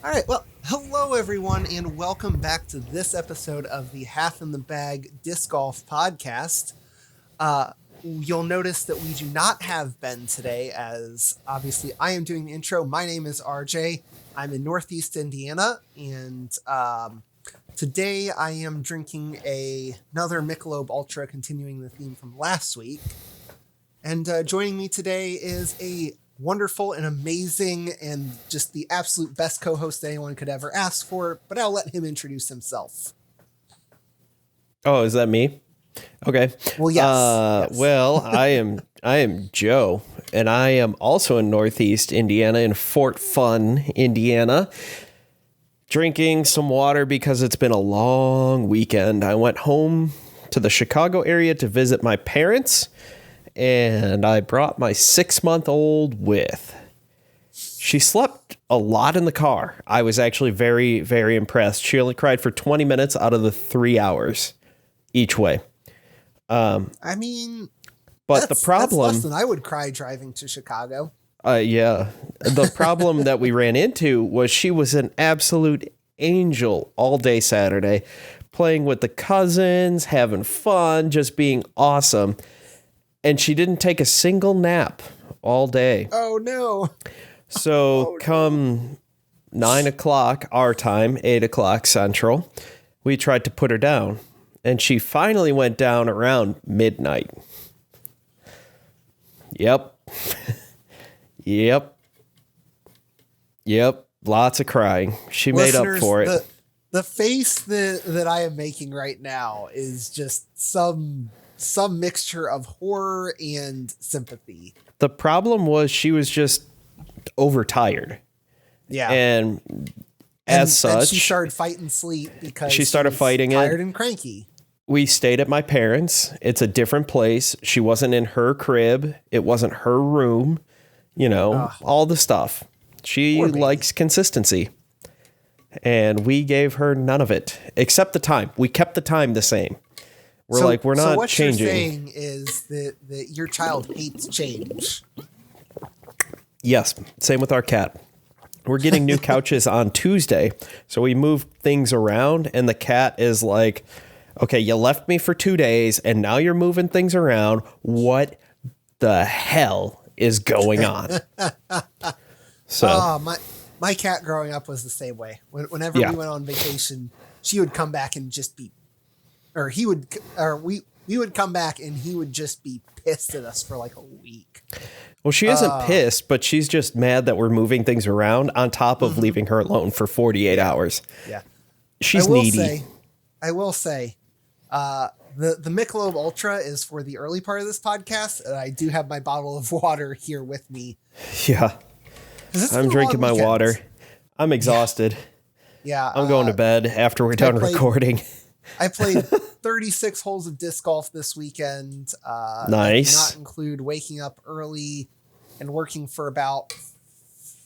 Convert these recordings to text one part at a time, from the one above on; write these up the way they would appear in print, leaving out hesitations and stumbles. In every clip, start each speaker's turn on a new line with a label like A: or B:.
A: All right, well, hello everyone, and welcome back to this episode of the Half in the Bag Disc Golf Podcast. You'll notice that we do not have Ben today, as obviously I am doing the intro. My name is RJ. I'm in Northeast Indiana, and today I am drinking another Michelob Ultra, continuing the theme from last week. And joining me today is a wonderful and amazing and just the absolute best co-host anyone could ever ask for, but I'll let him introduce himself.
B: Oh, is that me? Okay.
A: Well, yes.
B: Well, I am Joe, and I am also in Northeast Indiana, in Fort Fun, Indiana, drinking some water because it's been a long weekend. I went home to the Chicago area to visit my parents, and I brought my 6-month-old with. She slept a lot in the car. I was actually very, very impressed. She only cried for 20 minutes out of the 3 hours each way.
A: I mean,
B: but the problem,
A: that's less than I would cry driving to Chicago.
B: Yeah, the problem that we ran into was she was an absolute angel all day Saturday, playing with the cousins, having fun, just being awesome. And she didn't take a single nap all day.
A: Oh, no.
B: So come 9 o'clock our time, 8 o'clock Central, we tried to put her down. And she finally went down around midnight. Yep. Yep. Lots of crying. She made up for it.
A: The face that I am making right now is just some mixture of horror and sympathy.
B: The problem was she was just overtired.
A: Yeah.
B: And as such,
A: she started fighting sleep because
B: she started fighting it.
A: Tired and cranky.
B: We stayed at my parents'. It's a different place. She wasn't in her crib. It wasn't her room. You know, all the stuff. She likes consistency. And we gave her none of it, except the time. We kept the time the same. We're not changing. So what you're
A: saying is that your child hates change.
B: Yes. Same with our cat. We're getting new couches on Tuesday. So we moved things around, and the cat is like, okay, you left me for 2 days, and now you're moving things around. What the hell is going on? So
A: my cat growing up was the same way. Whenever we went on vacation, she would come back and just be, we would come back and he would just be pissed at us for like a week.
B: Well, she isn't pissed, but she's just mad that we're moving things around on top of leaving her alone for 48 hours.
A: Yeah.
B: She's needy.
A: I will say, the Michelob Ultra is for the early part of this podcast, and I do have my bottle of water here with me.
B: Yeah. I'm drinking my water. I'm exhausted.
A: Yeah.
B: I'm going to bed after we're done recording.
A: I played 36 holes of disc golf this weekend.
B: Nice.
A: That did not include waking up early and working for about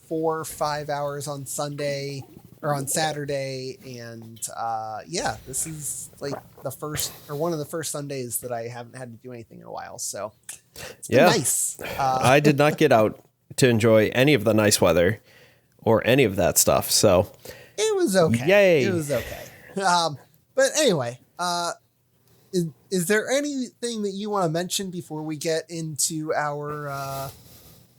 A: 4 or 5 hours on Sunday or on Saturday. And this is like one of the first Sundays that I haven't had to do anything in a while. So it's been nice.
B: I did not get out to enjoy any of the nice weather or any of that stuff. So
A: it was okay.
B: Yay.
A: It was okay. But anyway, is there anything that you want to mention before we get into our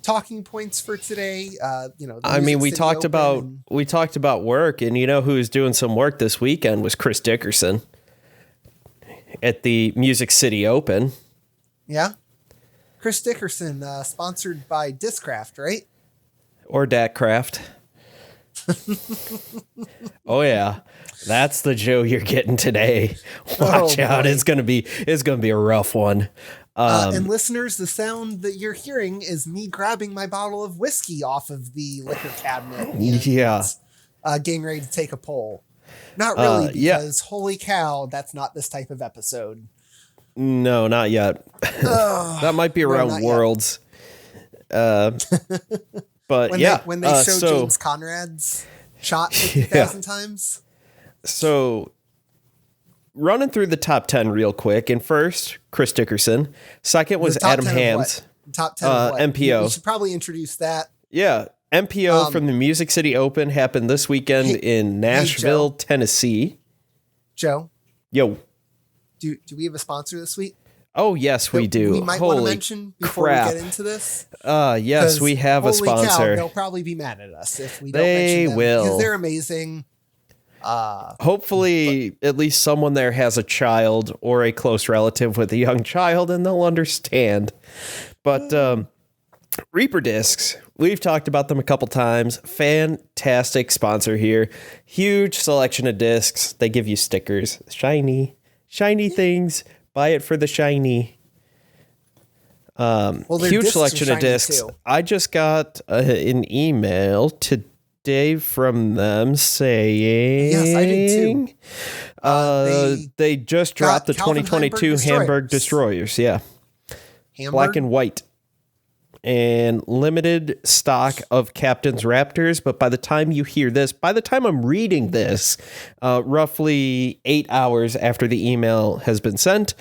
A: talking points for today?
B: I mean, we talked about work, and you know who's doing some work this weekend was Chris Dickerson at the Music City Open.
A: Yeah. Chris Dickerson, sponsored by Discraft, right?
B: Or Datcraft. Oh yeah. That's the Joe you're getting today. Watch out. It's gonna be a rough one.
A: And listeners, the sound that you're hearing is me grabbing my bottle of whiskey off of the liquor cabinet. And, getting ready to take a pull. Not really, because holy cow, that's not this type of episode.
B: No, not yet. That might be around Worlds. But
A: when they show James Conrad's shot 50,000 times.
B: So running through the top 10 real quick. And first, Chris Dickerson. Second was Adam Hams.
A: Top 10 of what?
B: MPO.
A: We should probably introduce that.
B: Yeah. MPO from the Music City Open happened this weekend in Nashville, Tennessee.
A: Joe,
B: yo,
A: do we have a sponsor this week?
B: Oh, yes, we do.
A: We might want to mention before we get into this.
B: Yes, we have a sponsor.
A: Cow, they'll probably be mad at us if we don't
B: mention them. They will.
A: Because they're amazing.
B: Hopefully, at least someone there has a child or a close relative with a young child, and they'll understand. But Reaper Discs, we've talked about them a couple times. Fantastic sponsor here. Huge selection of discs. They give you stickers. Shiny things. Buy it for the shiny. Huge selection of discs. Too. I just got an email today from them saying...
A: Yes, I did
B: too. They just dropped the 2022 Hamburg Destroyers. Yeah.
A: Hamburg?
B: Black and white. And limited stock of Captain's Raptors. But by the time you hear this, by the time I'm reading this, roughly 8 hours after the email has been sent,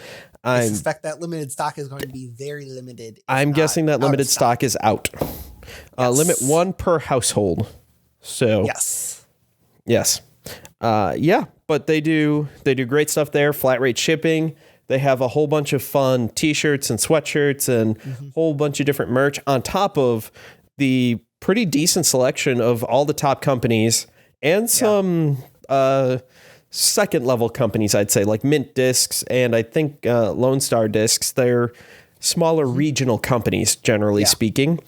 B: I
A: suspect that limited stock is going to be very limited.
B: I'm guessing that limited stock is out.
A: Yes.
B: Limit 1 per household. So yes. But they do great stuff there. Flat rate shipping. They have a whole bunch of fun t-shirts and sweatshirts and a whole bunch of different merch on top of the pretty decent selection of all the top companies and some second level companies, I'd say, like Mint Discs and I think Lone Star Discs. They're smaller regional companies, generally speaking.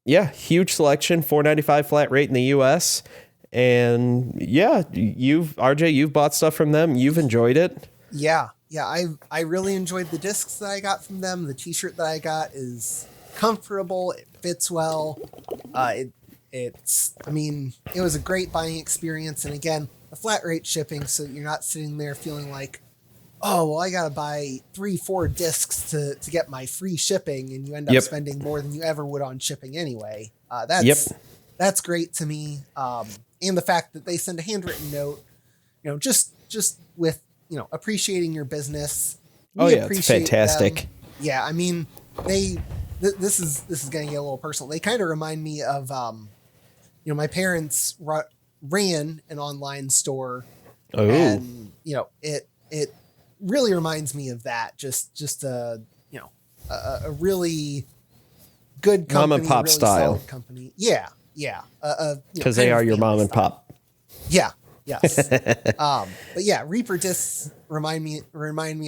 B: Huge selection, $4.95 flat rate in the US. And you've bought stuff from them. You've enjoyed it.
A: Yeah, I really enjoyed the discs that I got from them. The t-shirt that I got is comfortable. It fits well. It was a great buying experience. And again, the flat rate shipping, so you're not sitting there feeling like, oh, well, I got to buy 3-4 discs to get my free shipping. And you end up spending more than you ever would on shipping anyway. That's great to me. And the fact that they send a handwritten note, just with, appreciating your business.
B: It's fantastic.
A: Them. Yeah, this is going to get a little personal. They kind of remind me of, my parents ran an online store. Oh. And, it really reminds me of that. Just a really good company.
B: Mom and pop
A: really
B: style.
A: Company. Yeah.
B: Because they are your mom and pop.
A: Yeah. Yes. But yeah, Reaper Discs remind me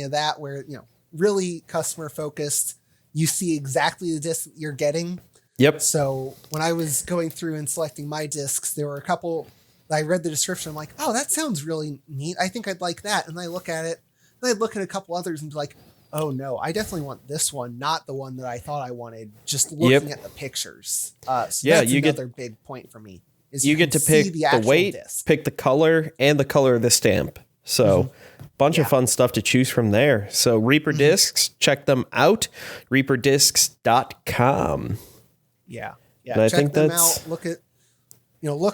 A: of that, where, really customer focused. You see exactly the disc that you're getting.
B: Yep.
A: So when I was going through and selecting my discs, there were a couple, I read the description. I'm like, oh, that sounds really neat. I think I'd like that. And I look at it, and I'd look at a couple others and be like, oh no, I definitely want this one, not the one that I thought I wanted, just looking at the pictures. So that's another big point for me.
B: You get to pick the weight, pick the color, and the color of the stamp. So bunch of fun stuff to choose from there. So Reaper Discs, check them out. ReaperDiscs.com.
A: Yeah.
B: And I think
A: them out. Look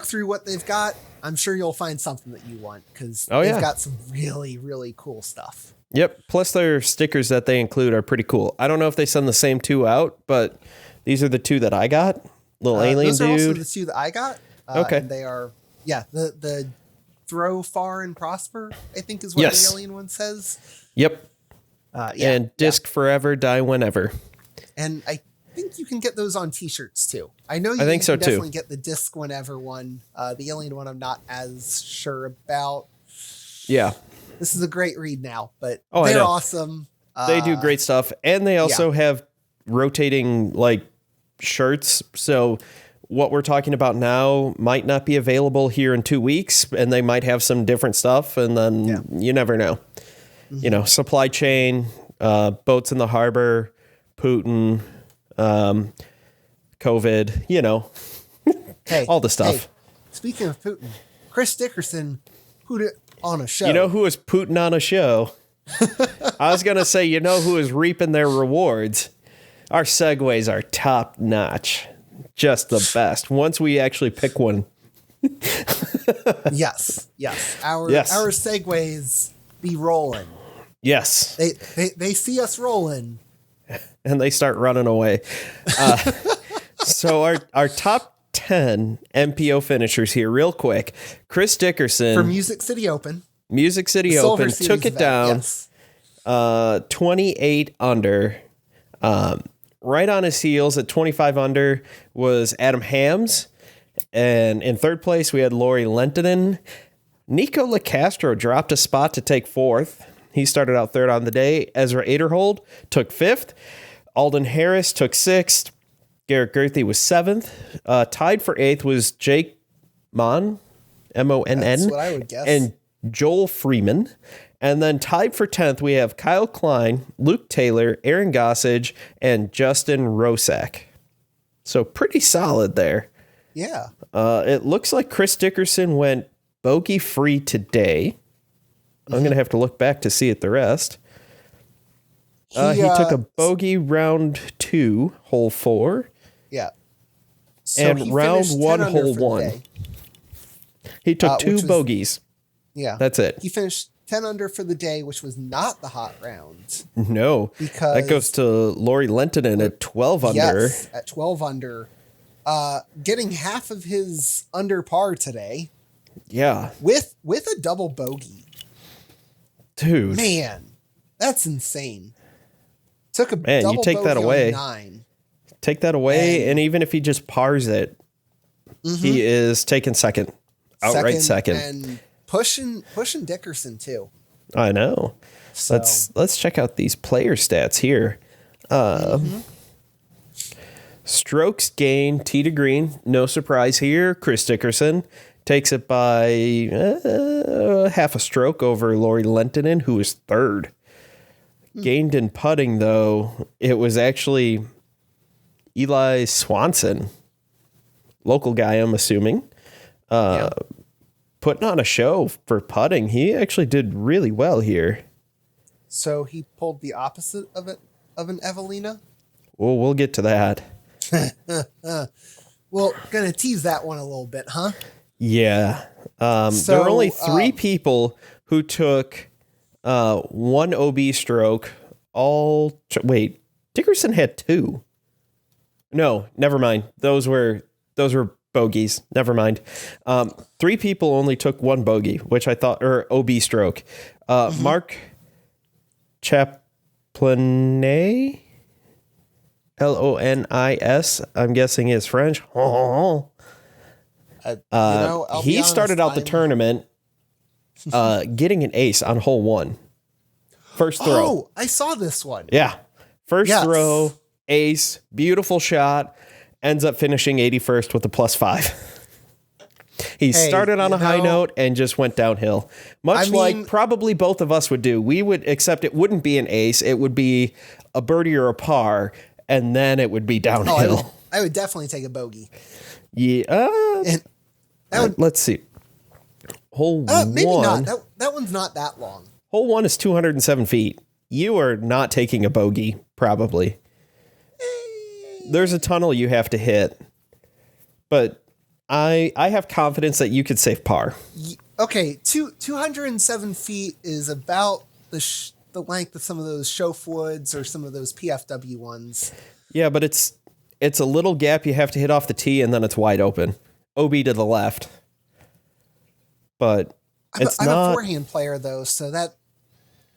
A: through what they've got. I'm sure you'll find something that you want, because they've got some really, really cool stuff.
B: Yep. Plus their stickers that they include are pretty cool. I don't know if they send the same 2 out, but these are the 2 that I got. Little alien
A: those
B: dude.
A: Those are also the 2 that I got.
B: Okay.
A: And they are, the throw far and prosper, I think is what the alien one says.
B: Yep. And disc forever, die whenever.
A: And I think you can get those on t-shirts too. I know you
B: can
A: definitely get the disc whenever one. The alien one I'm not as sure about.
B: Yeah.
A: This is a great read now, but they're awesome.
B: They do great stuff. And they also have rotating shirts. So what we're talking about now might not be available here in 2 weeks, and they might have some different stuff, and then you never know. Supply chain, boats in the harbor, Putin, COVID, all the stuff.
A: Hey, speaking of Putin, Chris Dickerson put it on a show.
B: You know who is Putin on a show? I was going to say, who is reaping their rewards? Our segues are top notch. Just the best. Once we actually pick one.
A: Yes. Our segues be rolling.
B: Yes.
A: They see us rolling.
B: And they start running away. So our top 10 MPO finishers here, real quick. Chris Dickerson
A: For Music City Open.
B: Music City
A: Silver
B: Open
A: Series
B: took it
A: event,
B: down,
A: yes.
B: 28 under. Right on his heels at 25 under was Adam Hams. And in third place, we had Lori Lentinen. Nico LaCastro dropped a spot to take fourth. He started out third on the day. Ezra Aderhold took fifth. Alden Harris took sixth. Garrett Gerthy was seventh. Tied for eighth was Jake Monn, Monn.
A: That's what I would guess.
B: And Joel Freeman. And then tied for 10th, we have Kyle Klein, Luke Taylor, Aaron Gossage, and Justin Rosak. So pretty solid there.
A: Yeah.
B: It looks like Chris Dickerson went bogey free today. I'm going to have to look back to see it the rest. He took a bogey round 2, hole 4.
A: Yeah. So
B: And round 1, hole 1. He took 2 bogeys.
A: Yeah.
B: That's it.
A: He finished 10 under for the day, which was not the hot round.
B: No.
A: Because
B: that goes to Lori Lentinen at 12 under.
A: Yes, at 12 under. Getting half of his under par today.
B: Yeah.
A: With a double bogey.
B: Dude.
A: Man, that's insane. Took a
B: Man,
A: double
B: you take that
A: bogey
B: away.
A: on 9.
B: Take that away, and even if he just pars it, he is taking second. Outright second.
A: And pushing Dickerson too.
B: I know.
A: So.
B: Let's check out these player stats here. Strokes gained, tee to green. No surprise here. Chris Dickerson takes it by half a stroke over Lori Lentinen, who is third. Gained in putting, though, it was actually Eli Swanson, local guy, I'm assuming, putting on a show for putting. He actually did really well here.
A: So he pulled the opposite of an Eveliina?
B: Well, we'll get to that.
A: Well, gonna tease that one a little bit, huh?
B: Yeah. There were only 3 people who took 1 OB stroke. Wait, Dickerson had 2. No, never mind. Those were bogeys. Never mind. 3 people only took 1 bogey, which I thought, or OB stroke. Mark Chaplanet, Lonis, I'm guessing is French. He started out the tournament getting an ace on hole 1. First throw.
A: Oh, I saw this one.
B: Yeah. First throw, ace, beautiful shot, ends up finishing 81st with a +5. He started on a high note and just went downhill. Like probably both of us would do. We would, except it wouldn't be an ace. It would be a birdie or a par, and then it would be downhill.
A: I would definitely take a bogey.
B: Yeah. Let's see. Hole 1.
A: Maybe not. That one's not that long.
B: Hole 1 is 207 feet. You are not taking a bogey, probably. There's a tunnel you have to hit. But I have confidence that you could save par.
A: Okay, 207 feet is about the length of some of those Shoaf Woods or some of those PFW ones.
B: Yeah, but it's a little gap you have to hit off the tee, and then it's wide open. OB to the left. But I'm
A: a forehand player, though, so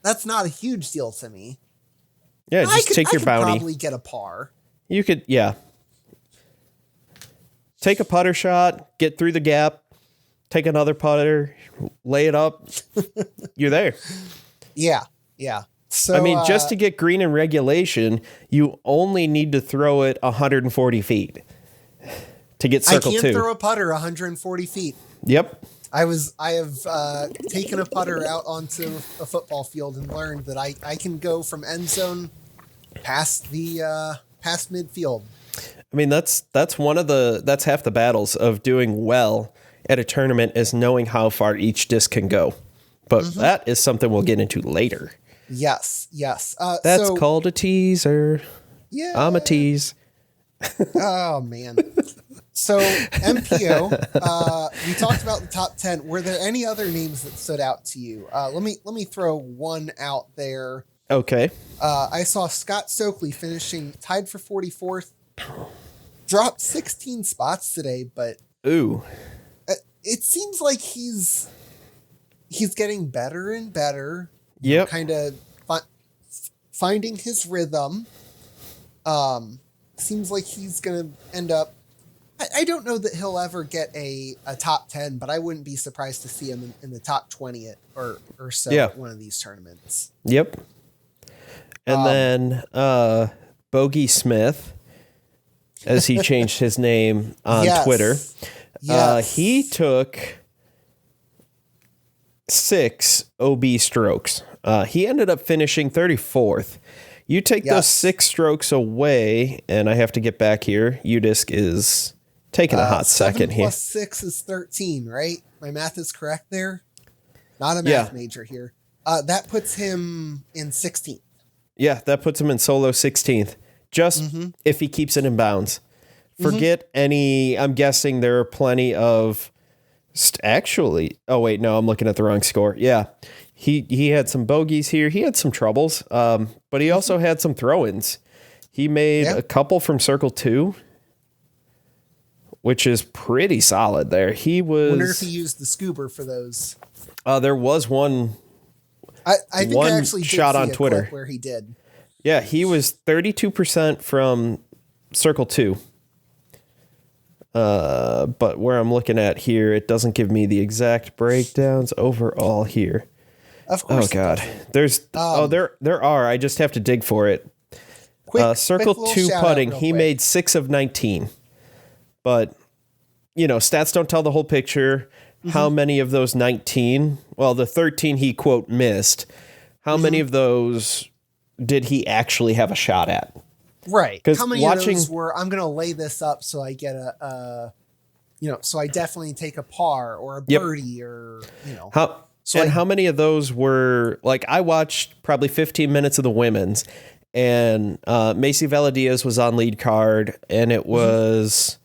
A: that's not a huge deal to me.
B: Yeah, just take your bounty.
A: Probably get a par.
B: You could, yeah. Take a putter shot, get through the gap, take another putter, lay it up. You're there.
A: Yeah. So
B: I mean, just to get green in regulation, you only need to throw it 140 feet to get circle 2.
A: I can't throw a putter 140 feet.
B: Yep.
A: I have taken a putter out onto a football field and learned that I can go from end zone past midfield.
B: I mean, that's half the battles of doing well at a tournament is knowing how far each disc can go. But that is something we'll get into later.
A: Yes.
B: That's called a teaser.
A: Yeah.
B: I'm a tease.
A: Oh, man. So, MPO, we talked about the top 10. Were there any other names that stood out to you? Let me throw one out there.
B: Okay.
A: I saw Scott Stokely finishing tied for 44th. dropped 16 spots today, but
B: Ooh.
A: It seems like he's getting better and better.
B: Yep.
A: Kind of finding his rhythm. Seems like he's going to end up. I don't know that he'll ever get a top 10, but I wouldn't be surprised to see him in the top 20 or so at one of these tournaments.
B: Yep. And then Bogey Smith, as he changed his name on Twitter, he took 6 OB strokes. He ended up finishing 34th. You take those 6 strokes away, and I have to get back here. UDisc is taking a hot second here.
A: 7 plus 6 is 13, right? My math is correct there. Not a math major here. That puts him in 16th.
B: Yeah, that puts him in solo 16th. Just if he keeps it in bounds. Forget any. I'm guessing there are plenty of. Actually, oh wait, no, I'm looking at the wrong score. Yeah, he had some bogeys here. He had some troubles, but he also had some throw-ins. He made a couple from circle 2, which is pretty solid. There, he was.
A: Wonder if he used the scuba for those.
B: There was one.
A: I think I actually did
B: shot
A: see
B: on
A: a
B: Twitter
A: clip where he did.
B: Yeah, he was 32% from circle 2. But where I'm looking at here, it doesn't give me the exact breakdowns overall here.
A: Of course.
B: Oh God, there's there are. I just have to dig for it. Circle
A: quick
B: 2 putting, he made 6 of 19. But stats don't tell the whole picture. How many of those 19? Well, the 13 he quote missed. How many of those did he actually have a shot at?
A: Right. How many of those were, I'm going to lay this up so I get so I definitely take a par or a birdie or,
B: How many of those were, like, I watched probably 15 minutes of the women's, and Macy Veladiaz was on lead card, and it was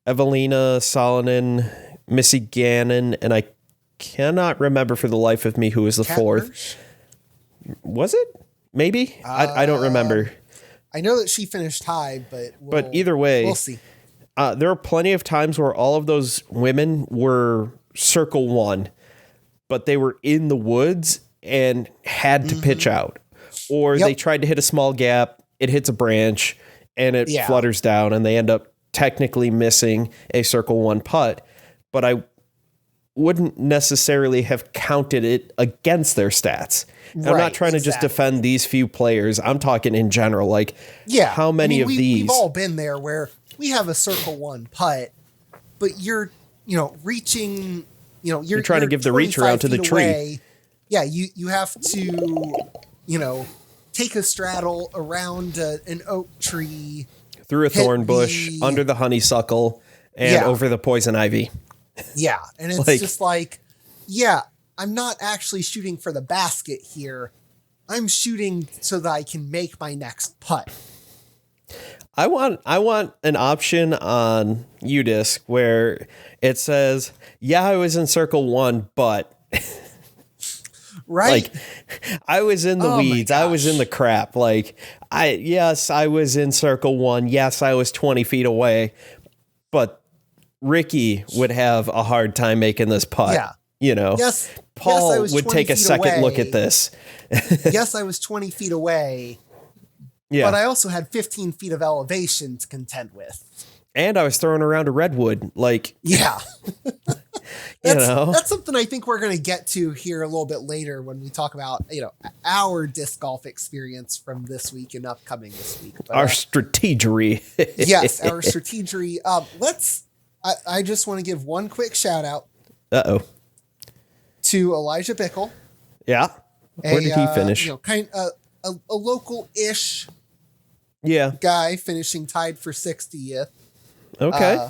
B: Eveliina Salonen, Missy Gannon, and I cannot remember for the life of me who was the fourth.
A: Hirsch?
B: Was it? Maybe? I don't remember.
A: I know that she finished high, but
B: either way,
A: we'll see.
B: There are plenty of times where all of those women were circle 1, but they were in the woods and had to pitch out, or they tried to hit a small gap. It hits a branch and it flutters down, and they end up technically missing a circle 1 putt. But I wouldn't necessarily have counted it against their stats. Right, I'm not trying to just defend these few players. I'm talking in general. Like, how many of these?
A: We've all been there where we have a circle 1 putt, but you're, reaching, you're
B: trying to give the reach around to the tree.
A: Away. Yeah, you have to, take a straddle around an oak tree,
B: through a thorn bush, under the honeysuckle, and over the poison ivy.
A: Yeah, and it's just like, I'm not actually shooting for the basket here. I'm shooting so that I can make my next putt.
B: I want an option on UDisc where it says, I was in circle 1, but
A: right.
B: Like, I was in the weeds. I was in the crap. Like, I was in circle 1. Yes, I was 20 feet away, but Ricky would have a hard time making this putt. Yeah.
A: Yes,
B: Paul would take a second look at this.
A: Yes, I was 20 feet away. Yeah. But I also had 15 feet of elevation to contend with.
B: And I was throwing around a redwood. Like,
A: that's something I think we're going to get to here a little bit later when we talk about, our disc golf experience from this week and upcoming this week. But,
B: our strategery.
A: Yes, our strategery. I just want to give one quick shout out. To Elijah Bickle.
B: Yeah. Where did he finish?
A: A local-ish guy finishing tied for 60th.
B: Okay.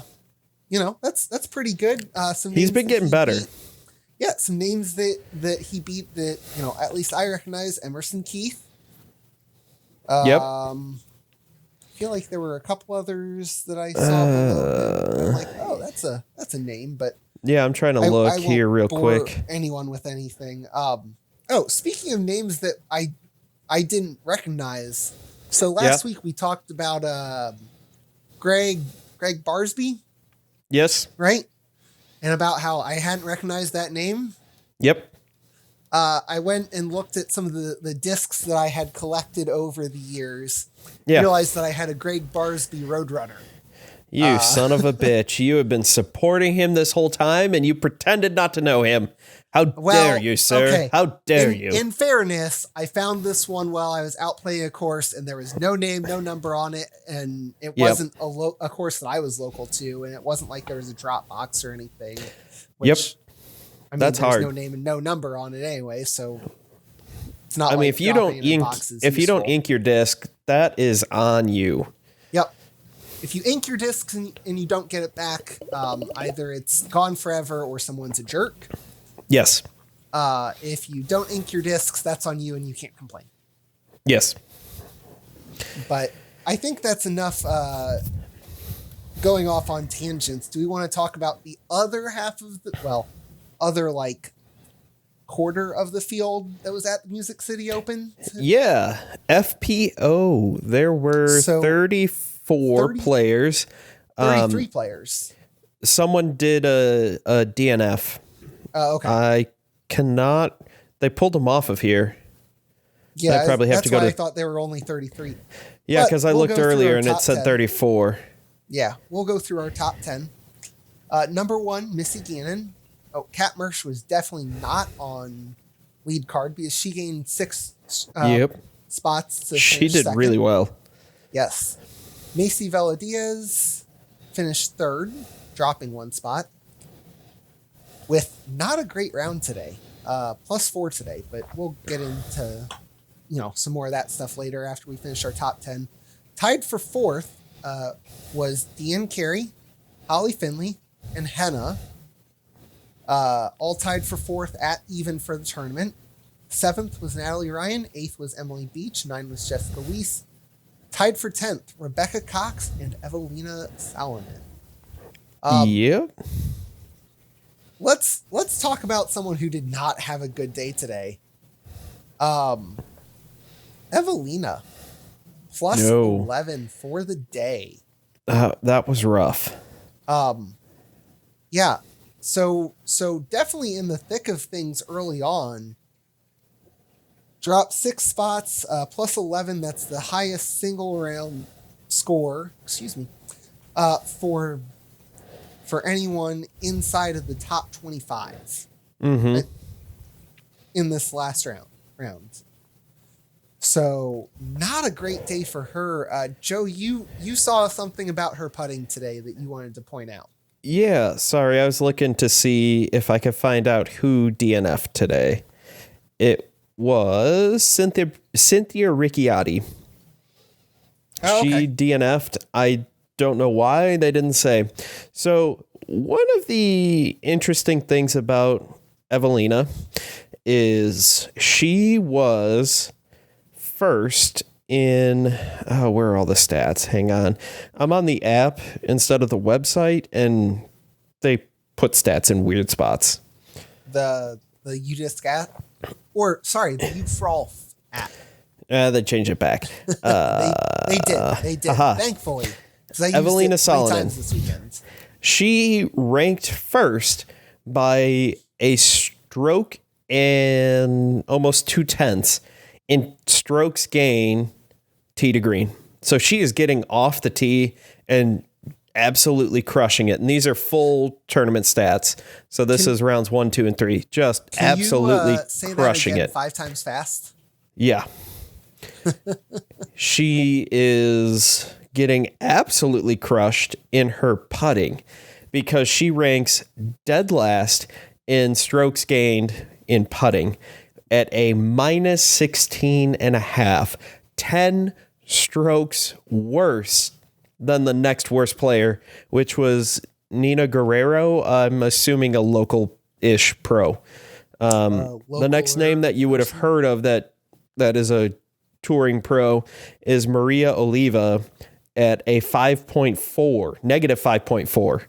A: That's pretty good.
B: He's been getting better.
A: Some names that he beat that, at least I recognize. Emerson Keith. I feel like there were a couple others that I saw. I'm like, oh, that's a name, but
B: yeah, I'm trying to look here real quick.
A: Anyone with anything. Speaking of names that I didn't recognize. So last week we talked about Greg Barsby,
B: Yes.
A: right? And about how I hadn't recognized that name.
B: Yep.
A: I went and looked at some of the discs that I had collected over the years.
B: Yeah.
A: Realized that I had a Greg Barsby Roadrunner.
B: You son of a bitch. You have been supporting him this whole time, and you pretended not to know him. How dare you, sir?
A: Okay.
B: How dare you?
A: In fairness, I found this one while I was out playing a course, and there was no name, no number on it, and it wasn't a course that I was local to, and it wasn't like there was a drop box or anything. Which, I mean,
B: that's
A: there's
B: hard.
A: no name and no number on it anyway, so it's not.
B: I mean, if you don't ink your disc, that is on you.
A: Yep. If you ink your discs and you don't get it back, either it's gone forever or someone's a jerk.
B: Yes.
A: If you don't ink your discs, that's on you and you can't complain.
B: Yes.
A: But I think that's enough going off on tangents. Do we want to talk about the other half of other quarter of the field that was at the Music City Open?
B: Yeah. FPO. There were 34 players.
A: 33 players.
B: Someone did a DNF.
A: Okay.
B: I cannot. They pulled them off of here.
A: Yeah,
B: I probably have
A: that's
B: to go
A: why
B: to.
A: I thought there were only 33.
B: Yeah, because I looked earlier and it said
A: 10.
B: 34.
A: Yeah, we'll go through our top 10. Number 1, Missy Gannon. Oh, Kat Mersch was definitely not on lead card because she gained 6 spots.
B: She did
A: second.
B: really well.
A: Yes. Macy Vela Diaz finished 3rd, dropping 1 spot. With not a great round today, +4 today, but we'll get into some more of that stuff later after we finish our top 10. Tied for 4th was Deanne Carey, Holly Finley, and Henna. All tied for 4th at even for the tournament. 7th was Natalie Ryan, 8th was Emily Beach, 9th was Jessica Weiss. Tied for 10th, Rebecca Cox and Eveliina Salonen.
B: Yep.
A: Let's talk about someone who did not have a good day today. Evelina, +11 for the day.
B: That was rough.
A: Yeah. So definitely in the thick of things early on. Dropped 6 spots, +11. That's the highest single round score. Excuse me. For anyone inside of the top 25 in this last round. So not a great day for her. Joe, you saw something about her putting today that you wanted to point out.
B: Yeah, sorry. I was looking to see if I could find out who DNF'd today. It was Cynthia Ricciardi.
A: Oh, okay.
B: She DNF'd. I don't know why they didn't say. So one of the interesting things about Eveliina is she was first in, where are all the stats? Hang on. I'm on the app instead of the website, and they put stats in weird spots.
A: The UDisc app? Or, sorry, the UFROLF app.
B: They changed it back.
A: They did. Thankfully.
B: Eveliina Salonen.
A: 3 times this weekend.
B: She ranked first by a stroke and almost 2/10 in strokes gain tee to green. So she is getting off the tee and absolutely crushing it. And these are full tournament stats. So this is rounds 1, 2, and 3. Just absolutely
A: say
B: crushing
A: that again
B: it.
A: 5 times fast.
B: Yeah. She is getting absolutely crushed in her putting because she ranks dead last in strokes gained in putting at a -16.5, 10 strokes worse than the next worst player, which was Nina Guerrero. I'm assuming a local-ish pro. The next name that you would have heard of that is a touring pro is Maria Oliva at a -5.4.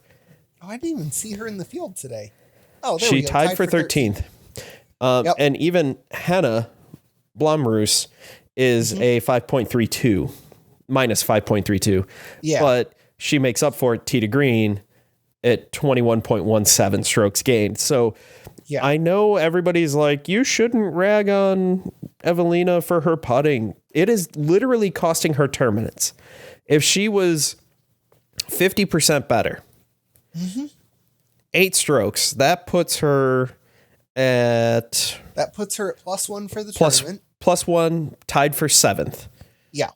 A: Oh, I didn't even see her in the field today. Oh, there
B: she
A: we go.
B: tied for 13th. And even Hannah Blomroos is a -5.32. Yeah. But she makes up for it tee to green at 21.17 strokes gained. So
A: Yeah.
B: I know everybody's like, you shouldn't rag on Eveliina for her putting. It is literally costing her tournaments. If she was 50% better, 8 strokes, that puts her at
A: +1 for the tournament.
B: +1, tied for 7th.
A: Yeah.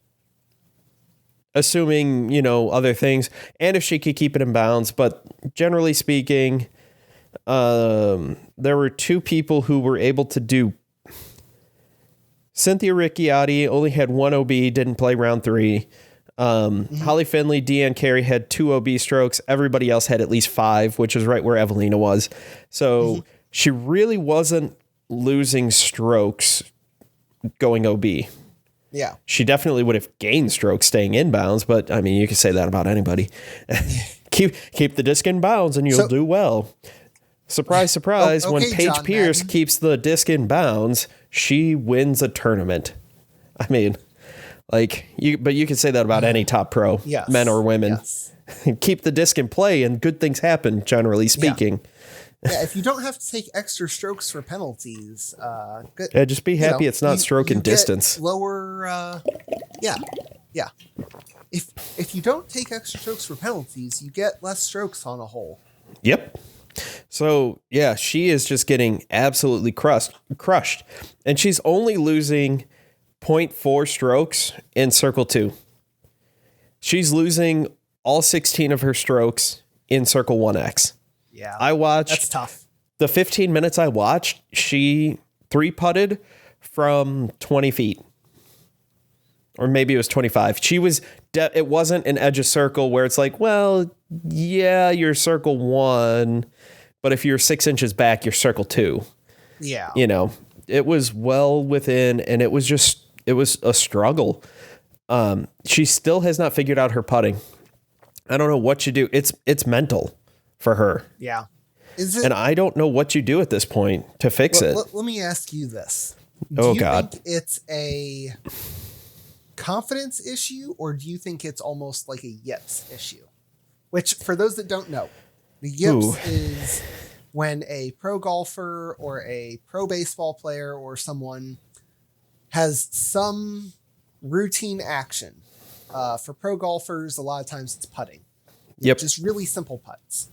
B: Assuming, other things. And if she could keep it in bounds. But generally speaking, there were 2 people who were able to do. Cynthia Ricciardi only had 1 OB, didn't play round 3. Holly Finley, Deanne Carey had 2 OB strokes. Everybody else had at least 5, which is right where Eveliina was. So she really wasn't losing strokes going OB.
A: Yeah.
B: She definitely would have gained strokes staying in bounds, but I mean, you can say that about anybody. keep the disc in bounds and you'll do well. Surprise, surprise.
A: Okay,
B: when Paige
A: John
B: Pierce
A: Madden.
B: keeps the disc in bounds, she wins a tournament. I mean, but you can say that about any top pro,
A: Yes.
B: men or women.
A: Yes.
B: Keep the disc in play and good things happen, generally speaking.
A: Yeah, if you don't have to take extra strokes for penalties, good.
B: Just be happy it's not stroke and
A: get
B: distance.
A: Lower, yeah. If you don't take extra strokes for penalties, you get less strokes on a hole.
B: Yep. So, yeah, she is just getting absolutely crushed. And she's only losing 0.4 strokes in circle 2. She's losing all 16 of her strokes in circle 1X.
A: Yeah.
B: I watched.
A: That's tough.
B: The 15 minutes I watched, she 3-putted from 20 feet. Or maybe it was 25. She was, it wasn't an edge of circle where it's like, well, yeah, you're circle 1, but if you're 6 inches back, you're circle 2.
A: Yeah.
B: It was well within, and it was a struggle. She still has not figured out her putting. I don't know what you do. It's mental for her.
A: Yeah.
B: And I don't know what you do at this point to fix it.
A: Let me ask you this.
B: Oh,
A: Do you
B: God.
A: think it's a confidence issue, or do you think it's almost like a yips issue? Which, for those that don't know, the yips is when a pro golfer or a pro baseball player or someone has some routine action. For pro golfers, a lot of times it's putting.
B: Yep.
A: Just really simple putts.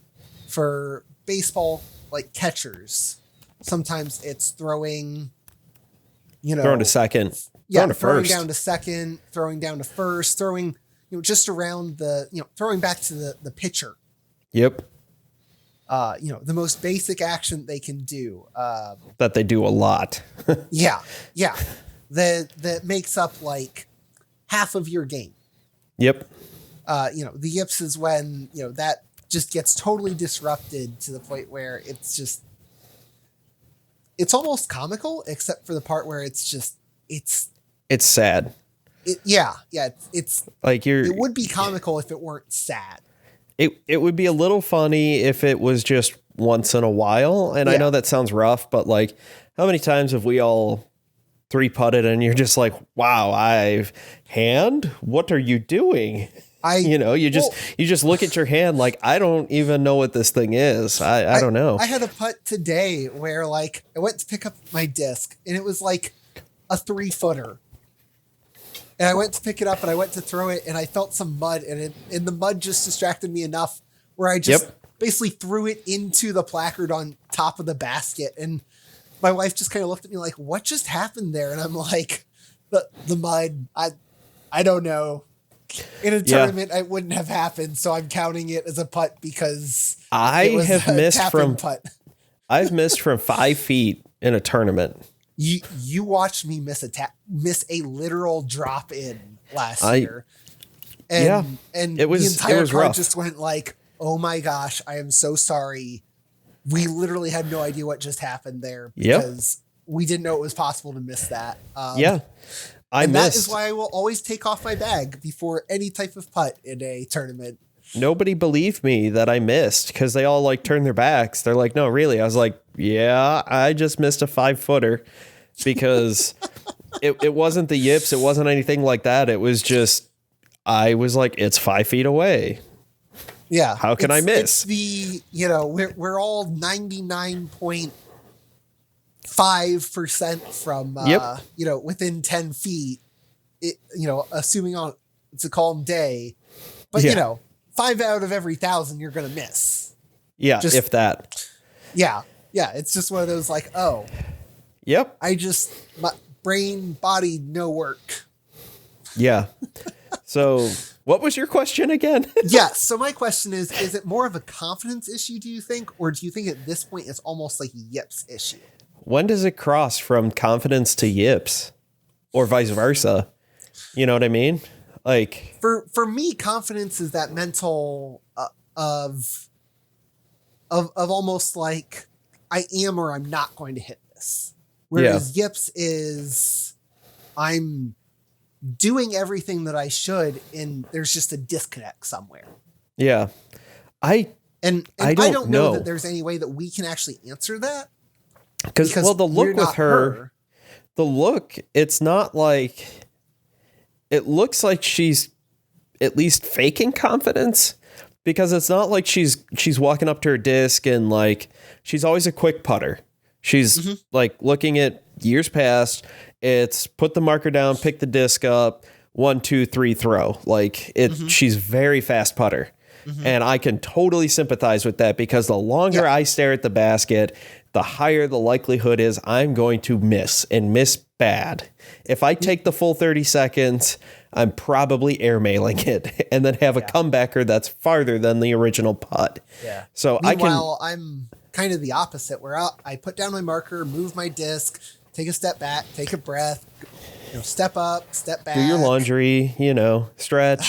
A: For baseball, like catchers, sometimes it's throwing,
B: Throwing to second.
A: Yeah,
B: throwing to
A: throwing
B: first.
A: down to second, throwing down to first, throwing, just around the, throwing back to the pitcher.
B: Yep.
A: The most basic action they can do.
B: That they do a lot.
A: Yeah. That makes up like half of your game.
B: Yep.
A: The yips is when, that just gets totally disrupted to the point where it's almost comical, except for the part where it's
B: sad.
A: It's
B: like
A: it would be comical if it weren't sad.
B: It would be a little funny if it was just once in a while. And I know that sounds rough, but like, how many times have we all 3-putted and you're just like, wow, what are you doing? You just look at your hand like, I don't even know what this thing is. I don't know.
A: I had a putt today where like I went to pick up my disc and it was like a 3-footer. And I went to pick it up and I went to throw it and I felt some mud and the mud just distracted me enough where I just basically threw it into the placard on top of the basket. And my wife just kind of looked at me like, what just happened there? And I'm like, the mud, I don't know. In a tournament, it wouldn't have happened, so I'm counting it as a putt because
B: I've missed from
A: putt.
B: I've missed from 5 feet in a tournament.
A: You watched me miss a literal drop in last year, and
B: it was
A: the entire crowd
B: rough.
A: just went like, "Oh my gosh, I am so sorry. We literally had no idea what just happened there because we didn't know it was possible to miss that." That is why I will always take off my bag before any type of putt in a tournament.
B: Nobody believed me that I missed because they all like turned their backs. They're like, no, really? I was like, yeah, I just missed a 5-footer because it wasn't the yips. It wasn't anything like that. It was just, I was like, it's 5 feet away.
A: Yeah.
B: How can I miss?
A: It's the, you know, we're all 99.5% from,
B: Yep.
A: you know, within 10 feet, you know, assuming on it's a calm day, but
B: Yeah.
A: you know, 5 out of every 1,000 you're going to miss.
B: Yeah.
A: Just-
B: if that.
A: Yeah. Yeah. It's just one of those like, oh,
B: Yep.
A: my brain, body, no work.
B: Yeah. So what was your question again?
A: Yeah. So my question is it more of a confidence issue, do you think? Or do you think at this point it's almost like a yips issue?
B: When does it cross from confidence to yips or vice versa? You know what I mean? Like
A: For me, confidence is that mental of almost like I am or I'm not going to hit this. Whereas yips is I'm doing everything that I should and there's just a disconnect somewhere.
B: yeah. I
A: don't know that there's any way that we can actually answer that.
B: Because well, the look with her, the look, it's not like, it looks like she's at least faking confidence, because it's not like she's walking up to her disc and like, she's always a quick putter. She's like looking at years past, it's put the marker down, pick the disc up, 1, 2, 3, throw. Like she's very fast putter. And I can totally sympathize with that, because the longer I stare at the basket, the higher the likelihood is I'm going to miss and miss bad. If I take the full 30 seconds, I'm probably airmailing it and then have a comebacker that's farther than the original putt.
A: Yeah.
B: So
A: Meanwhile, I'm kind of the opposite, where I put down my marker, move my disc, take a step back, take a breath, you know, step up, step back,
B: do your laundry, you know, stretch.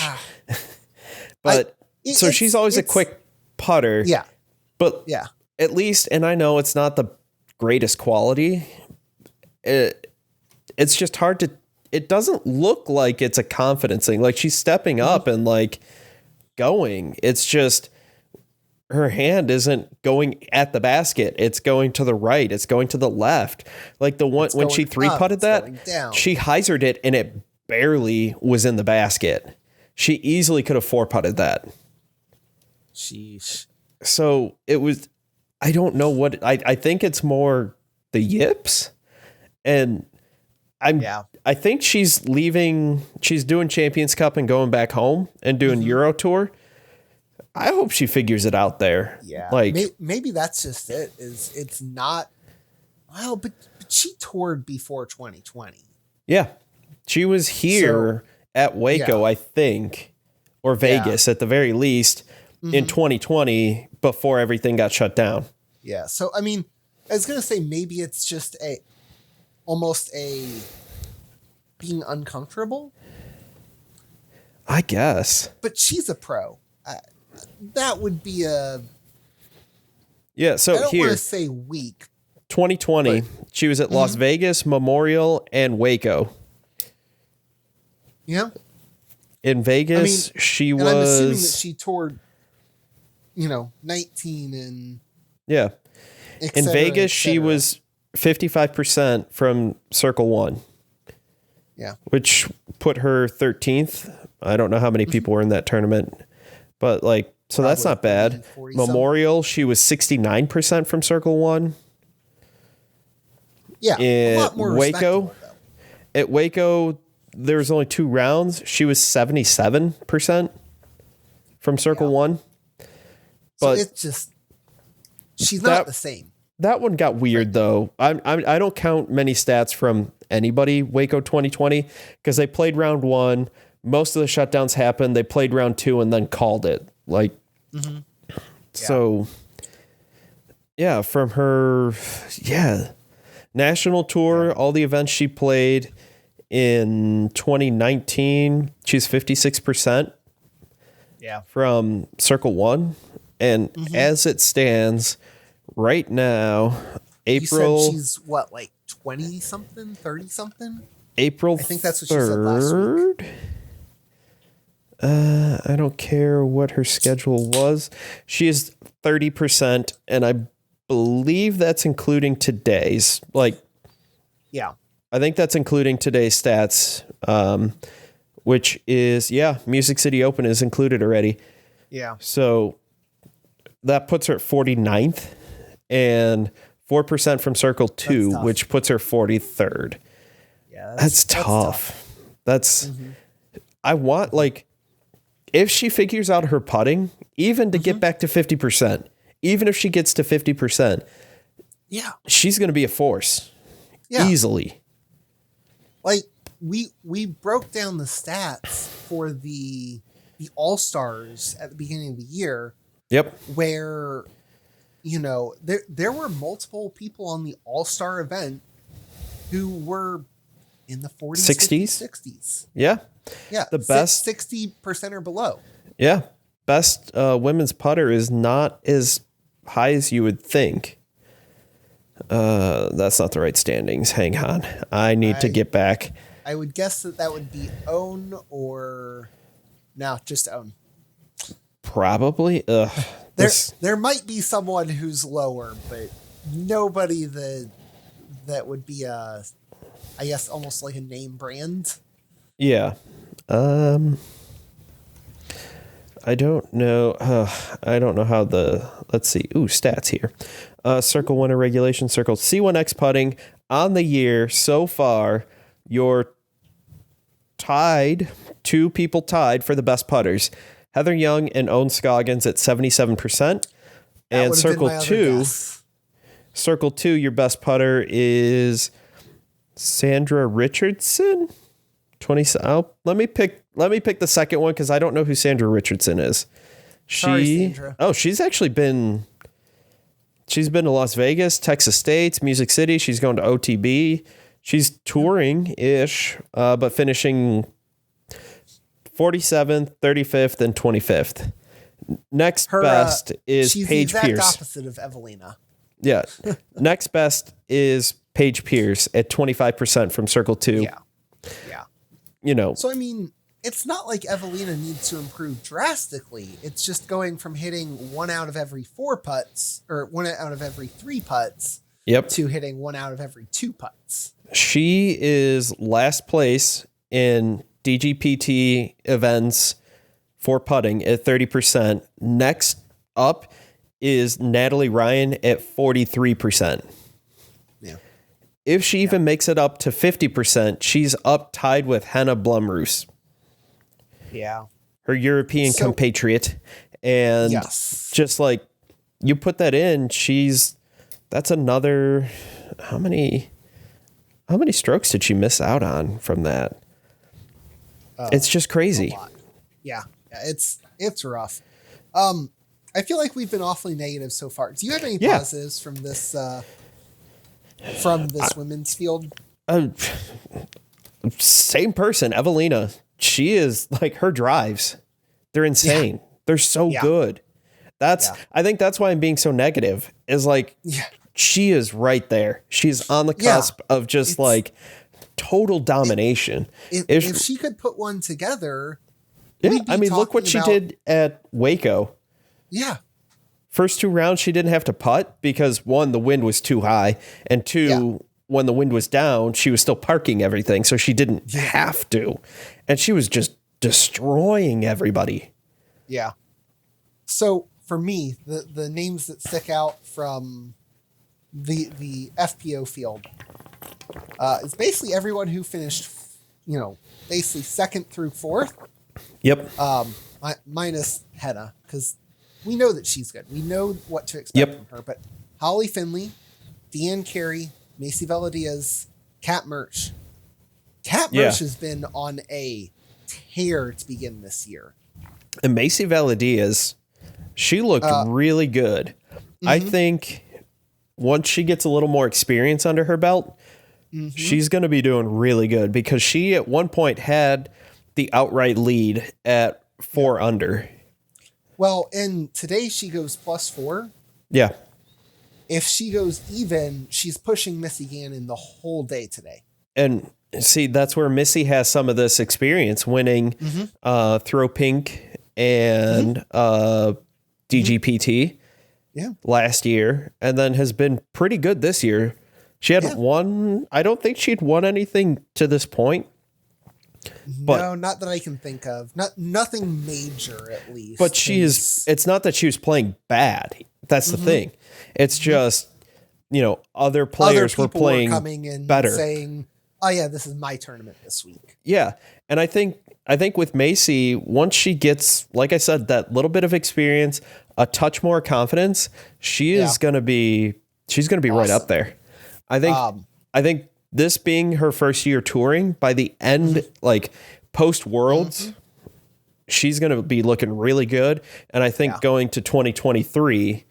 B: But so she's always a quick putter.
A: Yeah.
B: But at least, and I know it's not the greatest quality, it's just hard to, it doesn't look like it's a confidence thing. Like she's stepping up and like going. It's just her hand isn't going at the basket. It's going to the right. It's going to the left. Like the one when she 3-putted that, she hyzered it and it barely was in the basket. She easily could have 4-putted that.
A: Sheesh.
B: So it was, I don't know what, I think it's more the yips, and I think she's doing Champions Cup and going back home and doing Euro Tour. I hope she figures it out there.
A: Yeah.
B: Like
A: maybe that's just it, is it's not, well, but she toured before 2020.
B: Yeah. She was here at Waco, I think, or Vegas at the very least in 2020 before everything got shut down.
A: Yeah. So, I mean, I was going to say maybe it's just almost being uncomfortable.
B: I guess.
A: But she's a pro. That would be a...
B: Yeah, so
A: I don't
B: here,
A: want to say weak.
B: 2020, she was at Las Vegas, Memorial, and Waco.
A: Yeah.
B: In Vegas, she was...
A: I'm assuming that she toured, 19 and...
B: Yeah.
A: Cetera,
B: in Vegas, she was 55% from Circle 1.
A: Yeah.
B: Which put her 13th. I don't know how many people were in that tournament, but like, so probably that's not bad. Memorial, she was 69% from Circle 1.
A: Yeah. A lot more
B: Waco, at Waco, there was only 2 rounds. She was 77% from Circle 1. But
A: so it's just, she's not the same.
B: That one got weird though. I don't count many stats from anybody Waco 2020 because they played round 1. Most of the shutdowns happened. They played round 2 and then called it. Like, so yeah, from her, national tour, all the events she played in 2019, she's 56%.
A: Yeah.
B: From Circle 1. And as it stands right now, April...
A: You said she's what, like 20-something, 30-something?
B: April 3rd.
A: I think that's what she said last week.
B: I don't care what her schedule was. She is 30%, and I believe that's including today's. Like,
A: yeah.
B: I think that's including today's stats, which is, Music City Open is included already.
A: Yeah.
B: So that puts her at 49th and 4% from circle 2, which puts her 43rd.
A: Yeah.
B: That's tough. That's, I want, like, if she figures out her putting, even to get back to 50%, even if she gets to 50%,
A: yeah,
B: she's going to be a force easily.
A: Like we broke down the stats for the All-Stars at the beginning of the year.
B: Yep.
A: Where, there were multiple people on the All-Star event who were in the 40s, 60s.
B: Yeah.
A: Yeah.
B: The best
A: 60% or below.
B: Yeah. Best women's putter is not as high as you would think. That's not the right standings. Hang on. I need to get back.
A: I would guess that would be Own or... No, just Own.
B: Probably.
A: There might be someone who's lower, but nobody that would be I guess almost like a name brand.
B: Yeah. I don't know. I don't know how let's see. Ooh, stats here. Circle winner regulation, circle C1X putting on the year so far. You're tied. 2 people tied for the best putters. Heather Young and Owen Scoggins at 77%. And circle 2, your best putter is Sandra Richardson. 20. Let me pick the second one because I don't know who Sandra Richardson is.
A: Sorry, Sandra.
B: Oh, she's been to Las Vegas, Texas State, Music City. She's going to OTB. She's touring-ish, but finishing 47th, 35th, and 25th. Next best is Paige Pierce. She's the exact
A: opposite of Eveliina.
B: Yeah. Next best is Paige Pierce at 25% from circle 2.
A: Yeah. So, I mean, it's not like Eveliina needs to improve drastically. It's just going from hitting 1 out of every 4 putts or 1 out of every 3 putts to hitting 1 out of every 2 putts.
B: She is last place in DGPT events for putting at 30%. Next up is Natalie Ryan at 43%.
A: Yeah.
B: If she even makes it up to 50%, she's up tied with Henna Blumroos.
A: Yeah.
B: Her European compatriot. And just like you put that in, that's another, how many strokes did she miss out on from that? It's just crazy.
A: A lot. Yeah. It's rough. I feel like we've been awfully negative so far. Do you have any positives from this women's field?
B: Same person, Eveliina. She is like her drives. They're insane. Yeah. They're so good. I think that's why I'm being so negative is like, she is right there. She's on the cusp of just like total domination.
A: If she could put one together.
B: Yeah. I mean, look what she did at Waco.
A: Yeah.
B: First 2 rounds, she didn't have to putt because 1, the wind was too high, and 2, when the wind was down, she was still parking everything, so she didn't have to. And she was just destroying everybody.
A: Yeah. So for me, the names that stick out from the FPO field is basically everyone who finished, basically 2nd through 4th.
B: Yep.
A: Minus Henna, because we know that she's good. We know what to expect from her. But Holly Finley, Deanne Carey, Macy Veladiaz, Kat Murch. Kat Murch has been on a tear to begin this year.
B: And Macy Veladiaz, she looked really good. Mm-hmm. I think once she gets a little more experience under her belt, she's going to be doing really good because she at one point had the outright lead at 4 under.
A: Well, and today she goes +4.
B: Yeah.
A: If she goes even, she's pushing Missy Gannon the whole day today.
B: And see, that's where Missy has some of this experience winning Throw Pink and DGPT last year, and then has been pretty good this year. She hadn't won. I don't think she'd won anything to this point. But,
A: no, not that I can think of. Nothing major, at least.
B: But it's not that she was playing bad. That's the thing. It's just, other players were playing
A: coming in
B: better,
A: saying, "Oh yeah, this is my tournament this week."
B: Yeah, and I think with Macy, once she gets, like I said, that little bit of experience, a touch more confidence, she's gonna be awesome. Right up there. I think this being her first year touring, by the end, like post Worlds, she's gonna be looking really good, and I think going to 2023.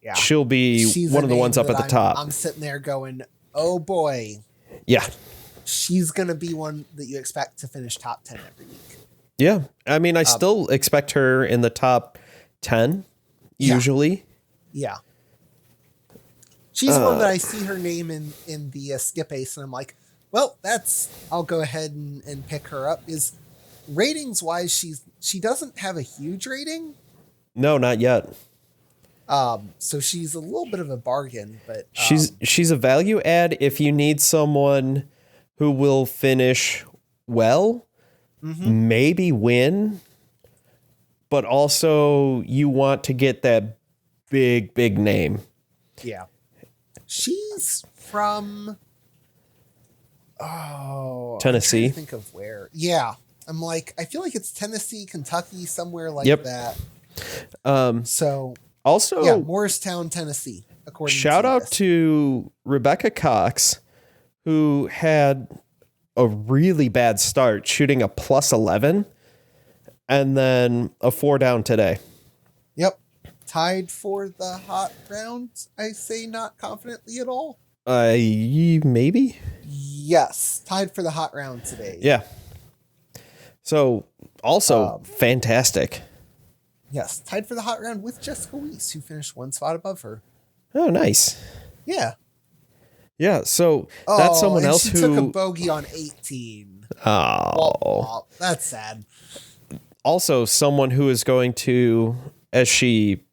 B: Yeah. She'll be one of the ones up at the top.
A: I'm sitting there going, oh boy.
B: Yeah.
A: She's going to be one that you expect to finish top 10 every week.
B: Yeah. I mean, I still expect her in the top 10, usually.
A: Yeah. She's one that I see her name in the skip ace, and I'm like, well, I'll go ahead and pick her up. Is ratings wise, she doesn't have a huge rating.
B: No, not yet.
A: So she's a little bit of a bargain, but
B: she's a value add if you need someone who will finish well, maybe win, but also you want to get that big name.
A: Yeah. She's from
B: Tennessee.
A: I'm trying to think of where. Yeah. I'm like, I feel like it's Tennessee, Kentucky, somewhere like that. So also, Morristown, Tennessee.
B: Shout out to Rebecca Cox, who had a really bad start, shooting a +11, and then a 4 down today.
A: Yep, tied for the hot round. I say not confidently at all.
B: Maybe.
A: Yes, tied for the hot round today.
B: Yeah. So also fantastic.
A: Yes, tied for the hot round with Jessica Weiss, who finished one spot above her.
B: Oh, nice.
A: Yeah.
B: Yeah, so that's someone else who
A: took a bogey on 18.
B: Oh.
A: That's sad.
B: Also, someone who is going to, as she,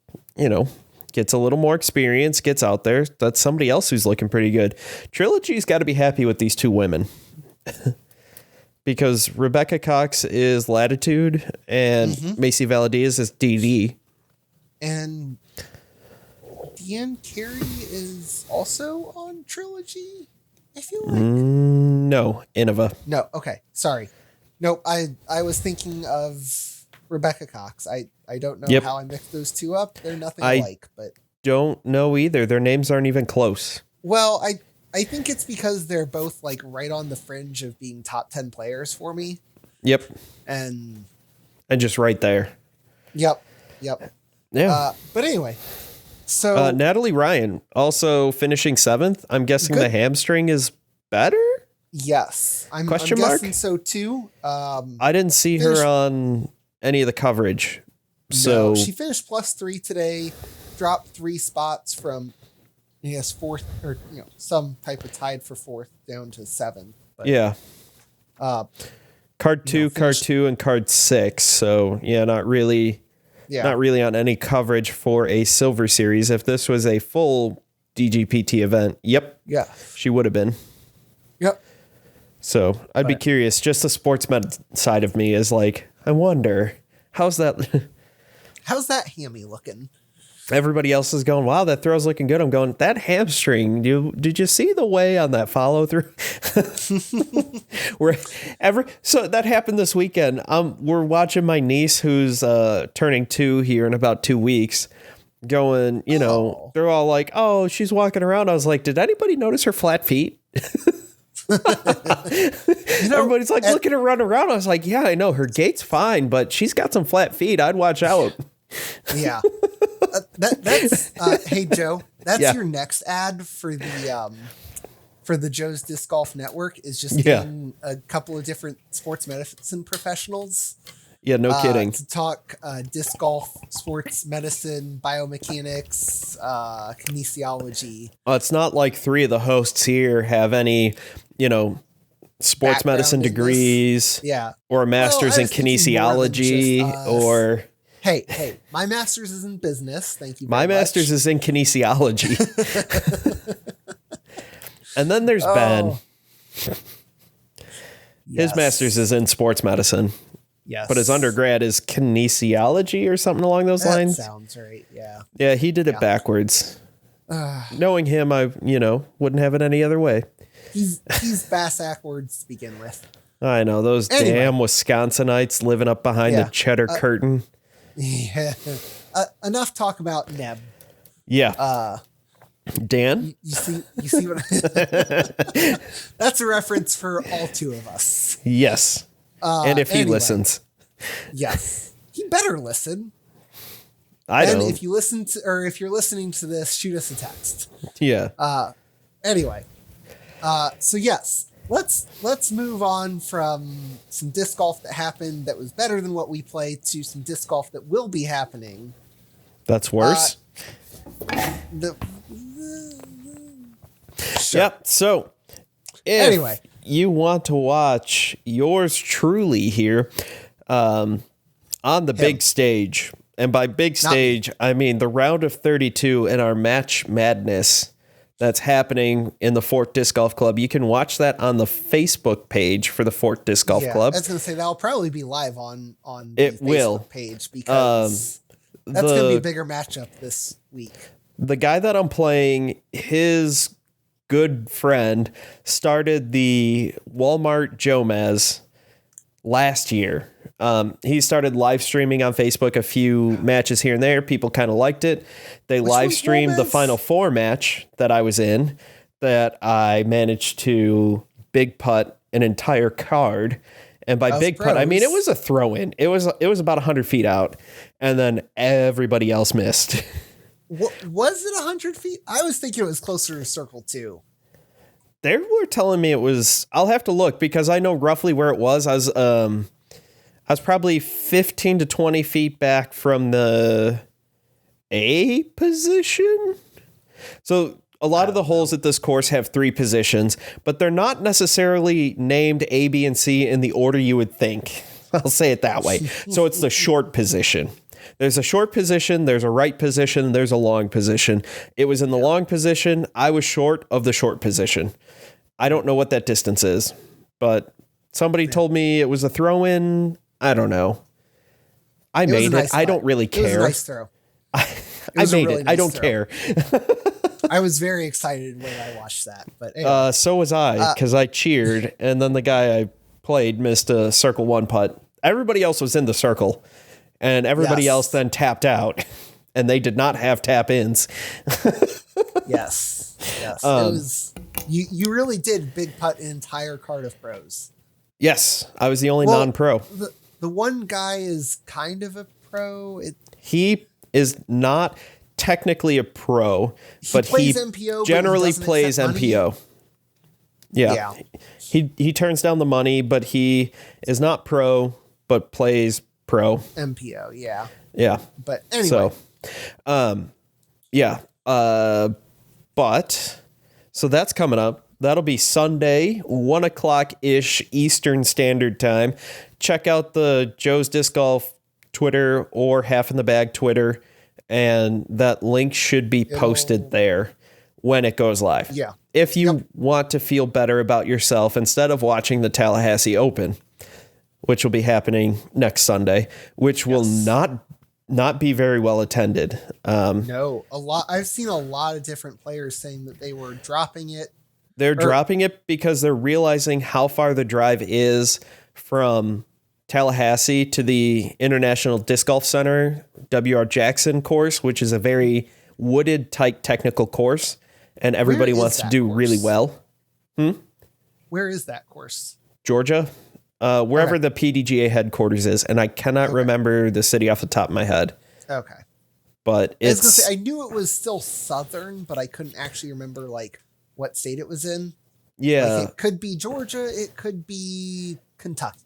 B: gets a little more experience, gets out there, that's somebody else who's looking pretty good. Trilogy's got to be happy with these two women. Because Rebecca Cox is Latitude and Macy Valadez is DD.
A: And Deanne Carey is also on Trilogy, I feel like.
B: No, Innova.
A: No, okay. Sorry. Nope, I was thinking of Rebecca Cox. I don't know how I mixed those two up. They're nothing alike, but
B: don't know either. Their names aren't even close.
A: Well, I think it's because they're both like right on the fringe of being top 10 players for me.
B: Yep.
A: And
B: just right there.
A: Yep.
B: Yeah.
A: But anyway, so
B: Natalie Ryan also finishing 7th. I'm guessing the hamstring is better.
A: Yes, I'm
B: Question mark?
A: guessing so too.
B: I didn't see her on any of the coverage. So
A: she finished +3 today, dropped 3 spots from, I guess, 4th or some type of tied for 4th down to 7th. But,
B: yeah. Card 2, card 2, and card 6. So not really on any coverage for a silver series. If this was a full DGPT event, she would have been.
A: Yep.
B: So I'd be curious. Just the sportsman side of me is like, I wonder, how's that
A: hammy looking?
B: Everybody else is going, wow, that throw's looking good. I'm going, that hamstring, did you see the way on that follow through? So that happened this weekend. We're watching my niece who's turning 2 here in about 2 weeks, going, they're all like, oh, she's walking around. I was like, did anybody notice her flat feet? Everybody's like looking her run around. I was like, yeah, I know her gait's fine, but she's got some flat feet. I'd watch out.
A: Yeah. That's hey Joe, that's your next ad for the Joe's Disc Golf Network is just getting a couple of different sports medicine professionals.
B: Yeah, no kidding.
A: To talk disc golf, sports medicine, biomechanics, kinesiology.
B: Well, it's not like 3 of the hosts here have any, sports
A: Background
B: medicine degrees, or a master's in kinesiology, or.
A: Hey, my master's is in business. Thank you very
B: much. My master's is in kinesiology. And then there's Ben. His master's is in sports medicine.
A: Yes.
B: But his undergrad is kinesiology or something along those lines.
A: Sounds right. Yeah.
B: Yeah, he did it backwards. Knowing him, I wouldn't have it any other way.
A: He's bass-ackwards to begin with.
B: I know, those damn Wisconsinites living up behind the cheddar curtain.
A: Yeah. Enough talk about Neb.
B: Yeah. Dan?
A: You see what that's a reference for all two of us.
B: Yes. And if he listens.
A: Yes. He better listen.
B: And
A: if you listen to, or if you're listening to this, shoot us a text.
B: Yeah.
A: Anyway. So yes, let's move on from some disc golf that happened that was better than what we played to some disc golf that will be happening.
B: That's worse.
A: Sure.
B: Yep. So if you want to watch yours truly here on the big stage, and by big stage, I mean the round of 32 in our Match Madness that's happening in the Fort Disc Golf Club. You can watch that on the Facebook page for the Fort Disc Golf Club.
A: I was going to say that'll probably be live on the Facebook page because that's going to be a bigger matchup this week.
B: The guy that I'm playing, his good friend started the Walmart Jomaz last year. He started live streaming on Facebook a few matches here and there. People kind of liked it. They live streamed the Final Four match that I was in that I managed to big putt an entire card. And by big putt, I mean, it was a throw in. It was about 100 feet out. And then everybody else missed.
A: Was it 100 feet? I was thinking it was closer to circle 2.
B: They were telling me it was. I'll have to look because I know roughly where it was. I was probably 15 to 20 feet back from the A position. So a lot of the holes at this course have 3 positions, but they're not necessarily named A, B, and C in the order you would think. I'll say it that way. So it's the short position. There's a short position, there's a right position, there's a long position. It was in the long position. I was short of the short position. I don't know what that distance is, but somebody told me it was a throw in. I don't know. I made it. I don't really care.
A: It was a nice throw.
B: I made it. I don't care.
A: I was very excited when I watched that. But anyway.
B: So was I, because I cheered, and then the guy I played missed a circle 1 putt. Everybody else was in the circle. And everybody else then tapped out, and they did not have tap ins.
A: Yes. It was you really did big putt an entire card of pros.
B: Yes, I was the only non-pro.
A: The one guy is kind of a pro.
B: He is not technically a pro, but he
A: MPO,
B: generally
A: but
B: plays MPO. Yeah. He turns down the money, but he is not pro, but plays pro.
A: MPO, yeah.
B: Yeah.
A: But anyway.
B: So that's coming up. That'll be Sunday, 1 o'clock ish Eastern Standard Time. Check out the Joe's Disc Golf Twitter or Half in the Bag Twitter, and that link should be posted there when it goes live.
A: Yeah.
B: If you want to feel better about yourself instead of watching the Tallahassee Open, which will be happening next Sunday, which will not be very well attended.
A: No, a lot. I've seen a lot of different players saying that they were dropping it.
B: They're dropping it because they're realizing how far the drive is from Tallahassee to the International Disc Golf Center, W.R. Jackson course, which is a very wooded, tight technical course, and everybody wants to do really well.
A: Where is that course?
B: Georgia. Wherever the PDGA headquarters is, and I cannot remember the city off the top of my head.
A: Okay.
B: But it's...
A: I was gonna say, I knew it was still southern, but I couldn't actually remember what state it was in.
B: Yeah.
A: It could be Georgia, it could be Kentucky.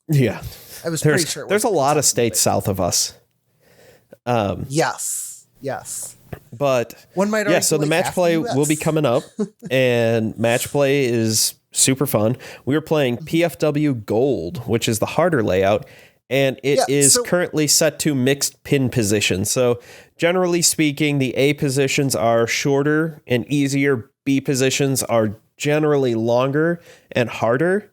B: Yeah.
A: I was pretty sure.
B: There's a lot of states south of us.
A: Yes.
B: But
A: one might argue
B: so the match play will be coming up, and match play is super fun. We were playing PFW Gold, which is the harder layout, and it is currently set to mixed pin positions. So generally speaking, the A positions are shorter and easier. B positions are generally longer and harder.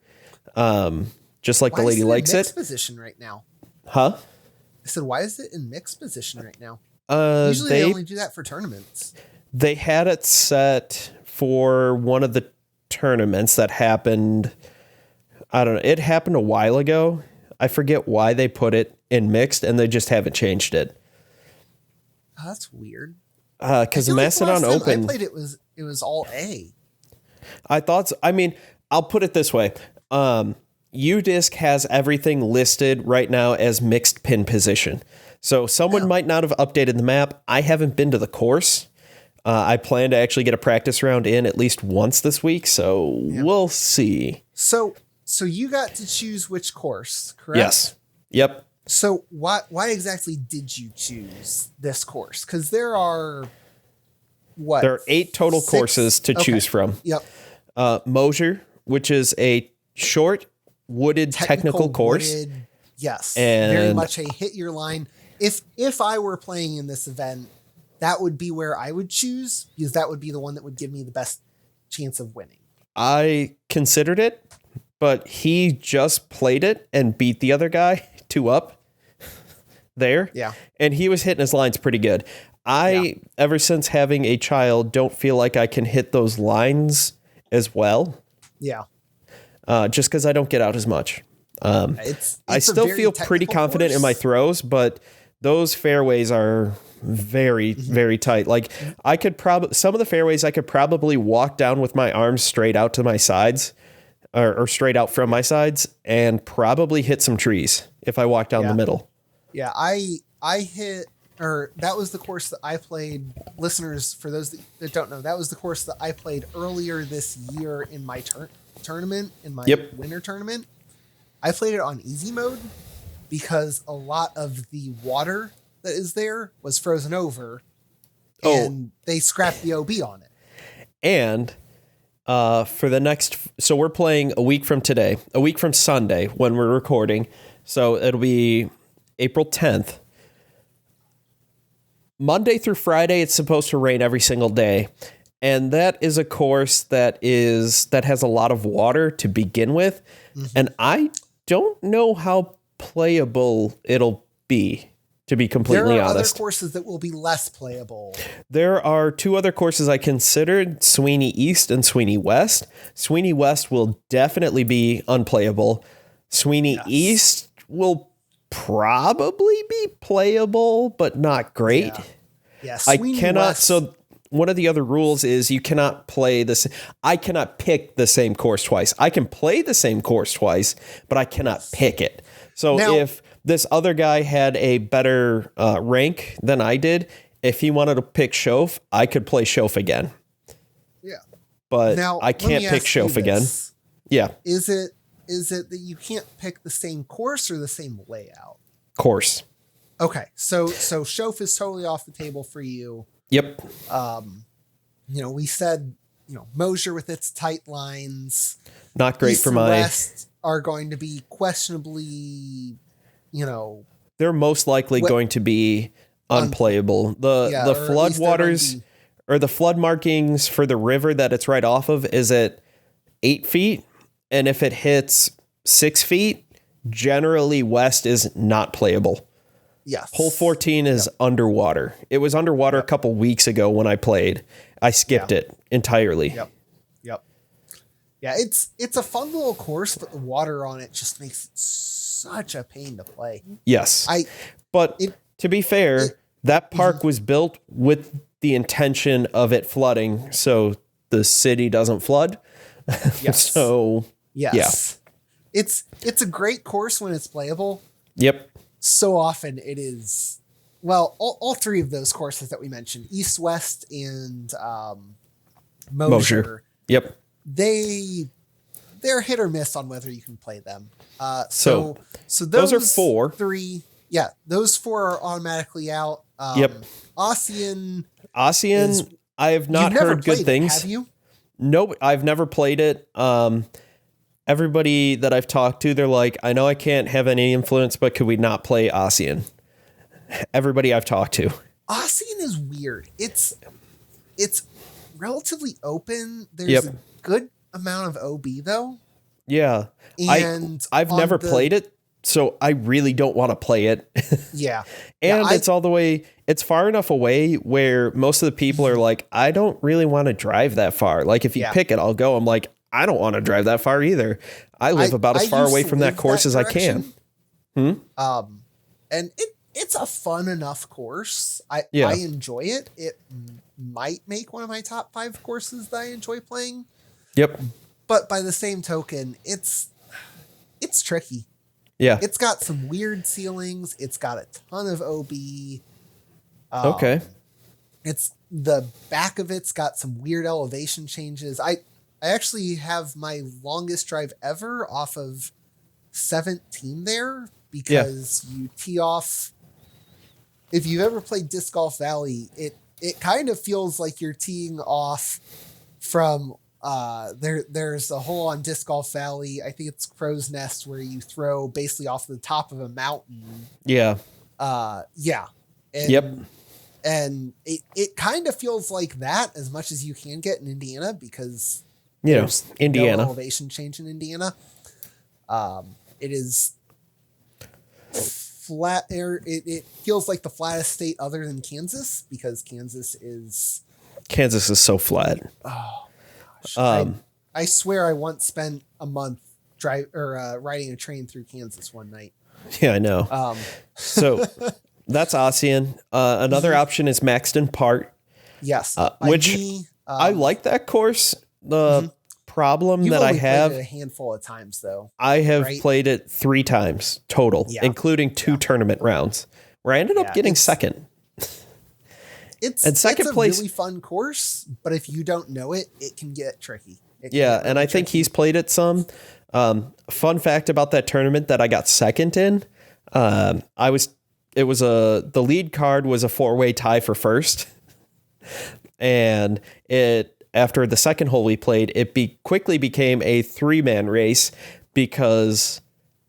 B: Just like
A: Why
B: the lady
A: is it
B: likes
A: in mixed
B: it.
A: position right now?
B: Huh?
A: I said, why is it in mixed position right now? Usually they only do that for tournaments.
B: They had it set for one of the tournaments that happened. I don't know. It happened a while ago. I forget why they put it in mixed, and they just haven't changed it.
A: Oh, that's weird.
B: Because the Macedon Open,
A: I played it was all A.
B: I thought. I mean, I'll put it this way. UDisc has everything listed right now as mixed pin position. So someone might not have updated the map. I haven't been to the course. I plan to actually get a practice round in at least once this week, so we'll see.
A: So you got to choose which course, correct?
B: Yes. Yep.
A: So why exactly did you choose this course? Because there are what?
B: There are 8 total courses to choose from.
A: Yep.
B: Mosier, which is a short wooded technical course.
A: Wooded, yes.
B: And
A: very much a hit your line. If I were playing in this event, that would be where I would choose, because that would be the one that would give me the best chance of winning.
B: I considered it, but he just played it and beat the other guy 2 up there.
A: Yeah.
B: And he was hitting his lines pretty good. Ever since having a child, don't feel like I can hit those lines as well.
A: Yeah.
B: Just because I don't get out as much. I still feel pretty confident in my throws, but those fairways are very, very tight. Like I could some of the fairways I could probably walk down with my arms straight out to my sides or straight out from my sides and probably hit some trees if I walk down the middle.
A: Yeah. I hit, or that was the course that I played. Listeners, for those that don't know, that was the course that I played earlier this year in my tournament, in my winter tournament. I played it on easy mode because a lot of the water that is there was frozen over and they scrapped the OB on it.
B: And for the next, so we're playing a week from today, a week from Sunday when we're recording. So it'll be April 10th. Monday through Friday, it's supposed to rain every single day. And that is a course that has a lot of water to begin with. Mm-hmm. And I don't know how playable it'll be, to be completely honest. There are
A: other courses that will be less playable.
B: There are 2 other courses I considered, Sweeney East and Sweeney West. Sweeney West will definitely be unplayable. Sweeney East will probably be playable, but not great.
A: Yeah.
B: I cannot. West. So one of the other rules is you cannot play this. I cannot pick the same course twice. I can play the same course twice, but I cannot pick it. So if this other guy had a better rank than I did, if he wanted to pick Shof, I could play Shof again.
A: Yeah.
B: But now, I can't pick Shof again. Yeah.
A: Is it that you can't pick the same course or the same layout?
B: Course.
A: Okay. So Shof is totally off the table for you.
B: Yep.
A: We said, Mosier with its tight lines.
B: Not great
A: East
B: for
A: and
B: my.
A: West are going to be questionably,
B: They're most likely going to be unplayable. The flood waters or the flood markings for the river that it's right off of is at 8 feet. And if it hits 6 feet, generally west is not playable.
A: Yes.
B: Hole 14 is underwater. It was underwater a couple weeks ago when I played. I skipped it entirely.
A: Yep. Yeah, it's a fun little course, but the water on it just makes it such a pain to play.
B: Yes. To be fair, that park was built with the intention of it flooding so the city doesn't flood.
A: Yes.
B: So,
A: yes. Yeah. It's a great course when it's playable.
B: Yep.
A: So often it is, well, all 3 of those courses that we mentioned, East, West, and Mosier.
B: Yep.
A: They're hit or miss on whether you can play them. So
B: those are 4.
A: 3. Yeah, those 4 are automatically out.
B: Yep.
A: Ossian,
B: I have not heard good things.
A: Have you?
B: Nope, I've never played it. Everybody that I've talked to, they're like, I know I can't have any influence, but could we not play Ossian? Everybody I've talked to.
A: Ossian is weird. It's relatively open. There's a good amount of OB though.
B: Yeah.
A: And
B: I've never played it, so I really don't want to play it.
A: Yeah.
B: And it's all the way, it's far enough away where most of the people are like, I don't really want to drive that far. Like, if you pick it, I'll go. I'm like, I don't want to drive that far either. I live about as far away from that course as I can.
A: And it's a fun enough course. I enjoy it. It might make one of my top 5 courses that I enjoy playing.
B: Yep.
A: But by the same token, it's tricky.
B: Yeah.
A: It's got some weird ceilings. It's got a ton of OB.
B: Okay.
A: It's the back of it's got some weird elevation changes. I actually have my longest drive ever off of 17 there because you tee off. If you've ever played Disc Golf Valley, it kind of feels like you're teeing off from there's a hole on Disc Golf Valley. I think it's Crow's Nest, where you throw basically off the top of a mountain.
B: Yeah.
A: Yeah. And,
B: yep.
A: And it kind of feels like that as much as you can get in Indiana, because
B: there's Indiana
A: no elevation change in Indiana. It is flat air. It feels like the flattest state other than Kansas, because Kansas is
B: so flat.
A: Oh gosh. I swear I once spent a month riding a train through Kansas one night.
B: Yeah, I know. So that's Ossian. Another option is Maxton Park.
A: Yes.
B: Which I like that course. The problem that I have,
A: played it a handful of times though.
B: I have played it 3 times total, including 2 tournament rounds, where I ended up getting second.
A: It's
B: second place,
A: really fun course, but if you don't know it, it can get tricky.
B: And I think he's played it some. Fun fact about that tournament that I got second in, the lead card was a 4-way tie for first. And after the second hole we played, it quickly became a 3-man race, because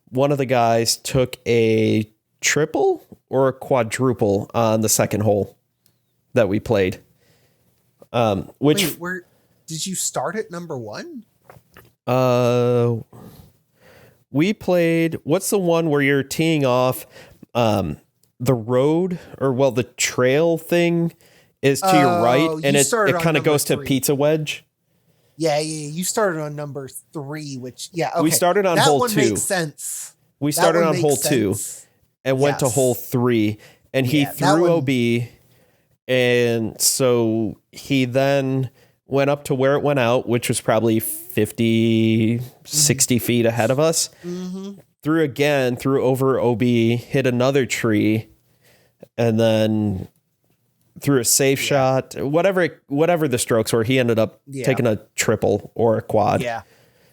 B: one of the guys took a triple or a quadruple on the second hole that we played. Wait,
A: where did you start at number 1?
B: We played, what's the one where you're teeing off, the road, or the trail thing is to your right, and it kind of goes 3 to Pizza Wedge.
A: Yeah. You started on number 3, which
B: we started on hole 2.
A: That one makes sense.
B: We started on hole 2 and went to hole 3, and he threw OB. And so he then went up to where it went out, which was probably 50, 60 feet ahead of us. Threw over OB, hit another tree, and then threw a safe shot. Whatever the strokes were, he ended up taking a triple or a quad. Yeah.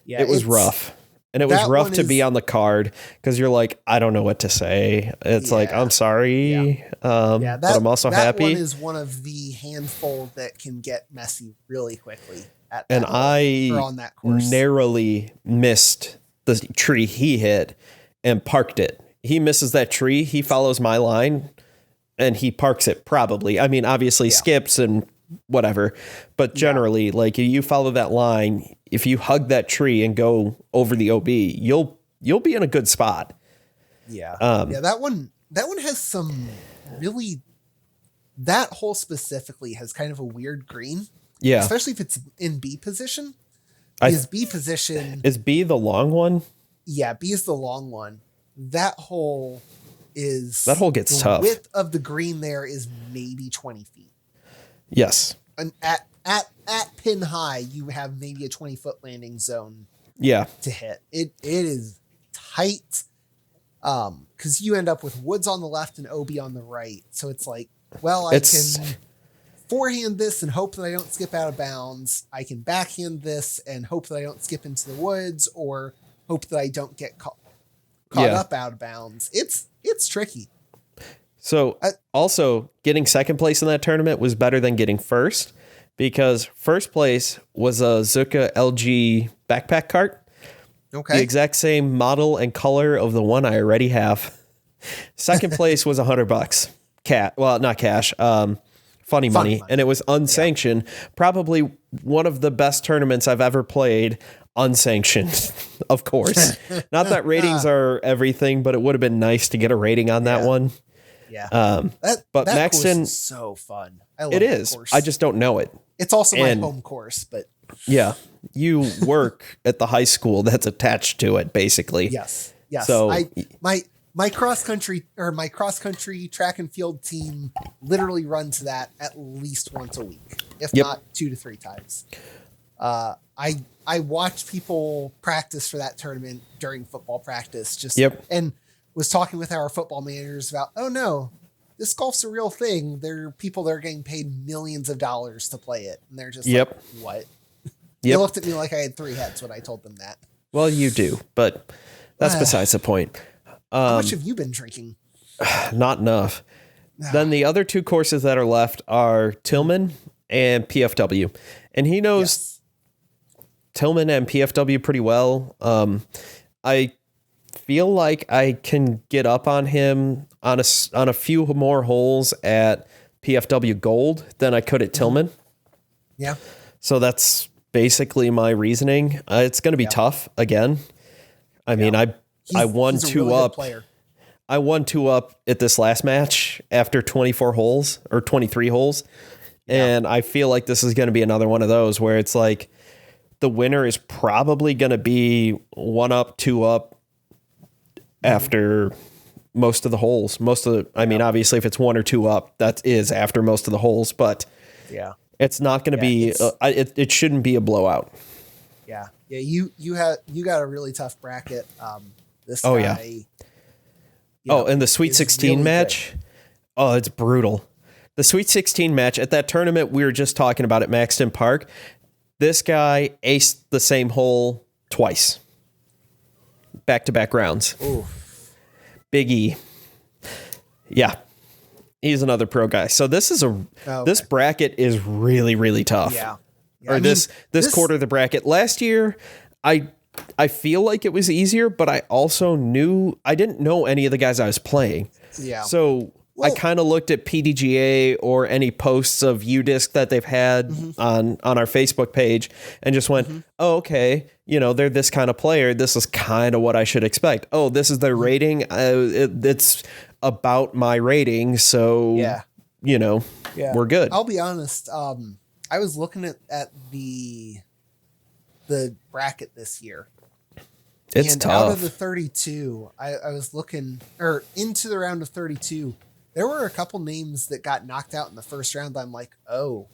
B: It was rough. And it was rough to be on the card, because you're like, I don't know what to say. It's like, I'm sorry, but I'm also happy.
A: That one is one of the handful that can get messy really quickly.
B: On that course, narrowly missed the tree he hit and parked it. He misses that tree. He follows my line and he parks it probably. I mean, obviously skips and whatever, but generally, like, you follow that line, if you hug that tree and go over the OB, you'll be in a good spot. That one has some really, that hole specifically has kind of a weird green. Especially if it's in B position. B position is B the long one?
A: Yeah, B is the long one. That hole gets
B: tough.
A: The width of the green there is maybe 20 feet.
B: Yes.
A: And at pin high, you have maybe a 20-foot landing zone. To hit. It is tight. Because you end up with woods on the left and OB on the right. So it's like, I can forehand this and hope that I don't skip out of bounds. I can backhand this and hope that I don't skip into the woods, or hope that I don't get caught up out of bounds. It's tricky.
B: So also getting second place in that tournament was better than getting first, because first place was a Zuka LG backpack cart. Okay. The exact same model and color of the one I already have. Second place was $100. Not cash. Funny money. And it was unsanctioned. Probably one of the best tournaments I've ever played unsanctioned, of course. Not that ratings are everything, but it would have been nice to get a rating on that one.
A: Yeah.
B: But
A: that
B: Maxton
A: course is so fun. I love
B: it
A: that
B: is.
A: course.
B: I just don't know it.
A: It's also my home course, but
B: yeah, you work at the high school that's attached to it, basically.
A: yes.
B: So
A: my cross country track and field team literally runs that at least once a week, if not 2 to 3 times. I watch people practice for that tournament during football practice, and was talking with our football managers about, oh no, this golf's a real thing. There are people that are getting paid millions of dollars to play it, and they're just like, what? They looked at me like I had 3 heads when I told them that.
B: Well, you do, but that's besides the point.
A: How much have you been drinking?
B: Not enough. Then the other 2 courses that are left are Tillman and PFW. And he knows Tillman and PFW pretty well. I feel like I can get up on him on a few more holes at PFW Gold than I could at Tillman.
A: Yeah.
B: So that's basically my reasoning. It's going to be tough again. I mean, I won 2 really up. I won 2 up at this last match after 24 holes or 23 holes. And I feel like this is going to be another one of those where it's like the winner is probably going to be 1 up, 2 up after most of the holes. I mean, obviously if it's 1 or 2 up, that is after most of the holes, but it's not going to be, it shouldn't be a blowout.
A: Yeah. Yeah. You got a really tough bracket. This guy,
B: and the Sweet 16 really match. Good. Oh, it's brutal. The Sweet 16 match at that tournament we were just talking about at Maxton Park. This guy aced the same hole twice. Back-to-back rounds.
A: Ooh.
B: Big E. Yeah. He's another pro guy. So this is this bracket is really, really tough.
A: Yeah.
B: Or this quarter of the bracket. Last year, I feel like it was easier, but I also I didn't know any of the guys I was playing.
A: Yeah.
B: So I kind of looked at PDGA or any posts of UDisc that they've had on our Facebook page and just went, oh, okay, they're this kind of player. This is kind of what I should expect. Oh, this is their rating. It's about my rating. So, we're good.
A: I'll be honest. I was looking at the bracket this year.
B: It's
A: and
B: tough.
A: Out of the 32, I was looking into the round of 32. There were a couple names that got knocked out in the first round. I'm like, oh,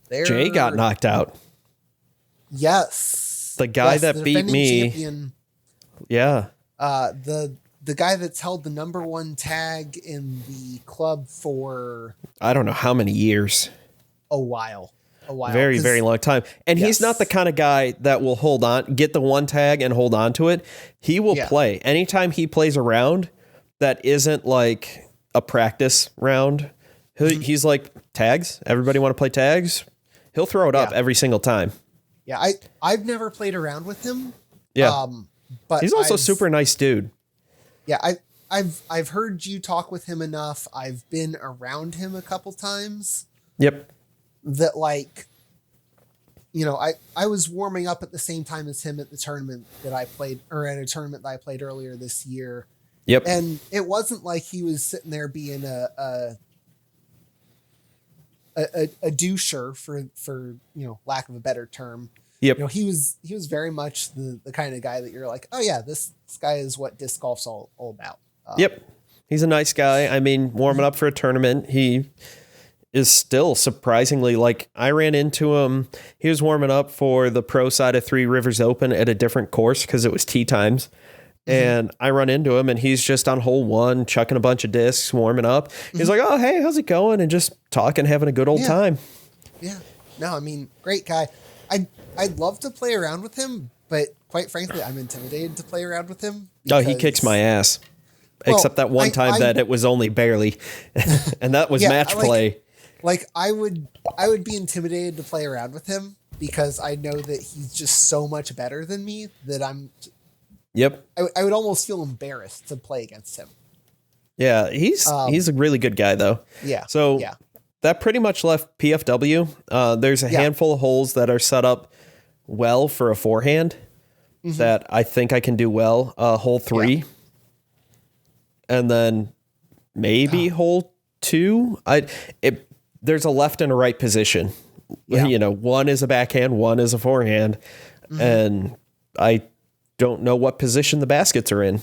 B: Jay got knocked out.
A: Yes.
B: The guy that beat me.
A: Champion,
B: yeah.
A: The guy that's held the number 1 tag in the club for
B: I don't know how many years.
A: A while.
B: Very, very long time. And he's not the kind of guy that will get the 1 tag and hold on to it. He will play. Anytime he plays a round that isn't like a practice round, he's like, tags? Everybody want to play tags? He'll throw it up every single time.
A: Yeah, I've never played around with him.
B: Yeah.
A: But
B: he's also a super nice dude.
A: Yeah, I've heard you talk with him enough. I've been around him a couple times.
B: Yep.
A: That I was warming up at the same time as him at the tournament that I played, or at a tournament that I played earlier this year.
B: Yep.
A: And it wasn't like he was sitting there being a doucher for lack of a better term.
B: Yep.
A: He was very much the kind of guy that you're like, oh yeah, this guy is what disc golf's all about.
B: Yep. He's a nice guy. I mean, warming up for a tournament, he is still surprisingly, like, I ran into him. He was warming up for the pro side of Three Rivers Open at a different course because it was tee times. And I run into him and he's just on hole 1, chucking a bunch of discs, warming up. He's like, oh, hey, how's it going? And just talking, having a good old time. Yeah.
A: No, I mean, great guy. I'd love to play around with him, but quite frankly, I'm intimidated to play around with him.
B: Oh, he kicks my ass. Except that one time that it was only barely. And that was match play.
A: Like I would be intimidated to play around with him because I know that he's just so much better than me that
B: Yep.
A: I would almost feel embarrassed to play against him.
B: Yeah, he's a really good guy though.
A: Yeah.
B: So that pretty much left PFW. There's a handful of holes that are set up well for a forehand. that I think I can do well. Hole 3.
A: Yeah.
B: And then maybe hole 2. There's a left and a right position.
A: Yeah.
B: You know, one is a backhand, one is a forehand. And I don't know what position the baskets are in.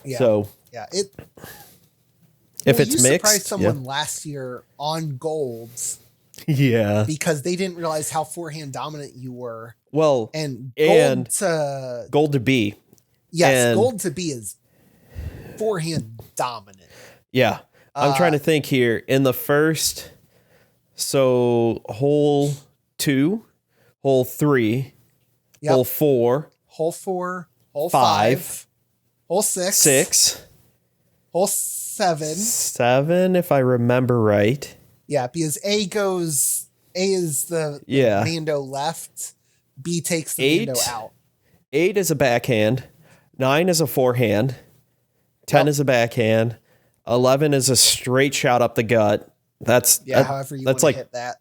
A: Yeah.
B: So
A: yeah,
B: if it's
A: you
B: mixed,
A: surprised someone last year on golds
B: yeah.
A: because they didn't realize how forehand dominant you were.
B: Well,
A: And
B: gold to B.
A: Yes,
B: and
A: gold to B is forehand dominant.
B: Yeah. I'm trying to think here. In the first, so hole 2, hole 3, hole 4,
A: hole 4, hole
B: 5,
A: 5, hole 6,
B: 6,
A: hole 7.
B: 7, if I remember right.
A: Yeah, because A is the Mando left, B takes the
B: 8,
A: Mando out.
B: 8 is a backhand, 9 is a forehand, 10 is a backhand, 11 is a straight shot up the gut.
A: However you want to hit that.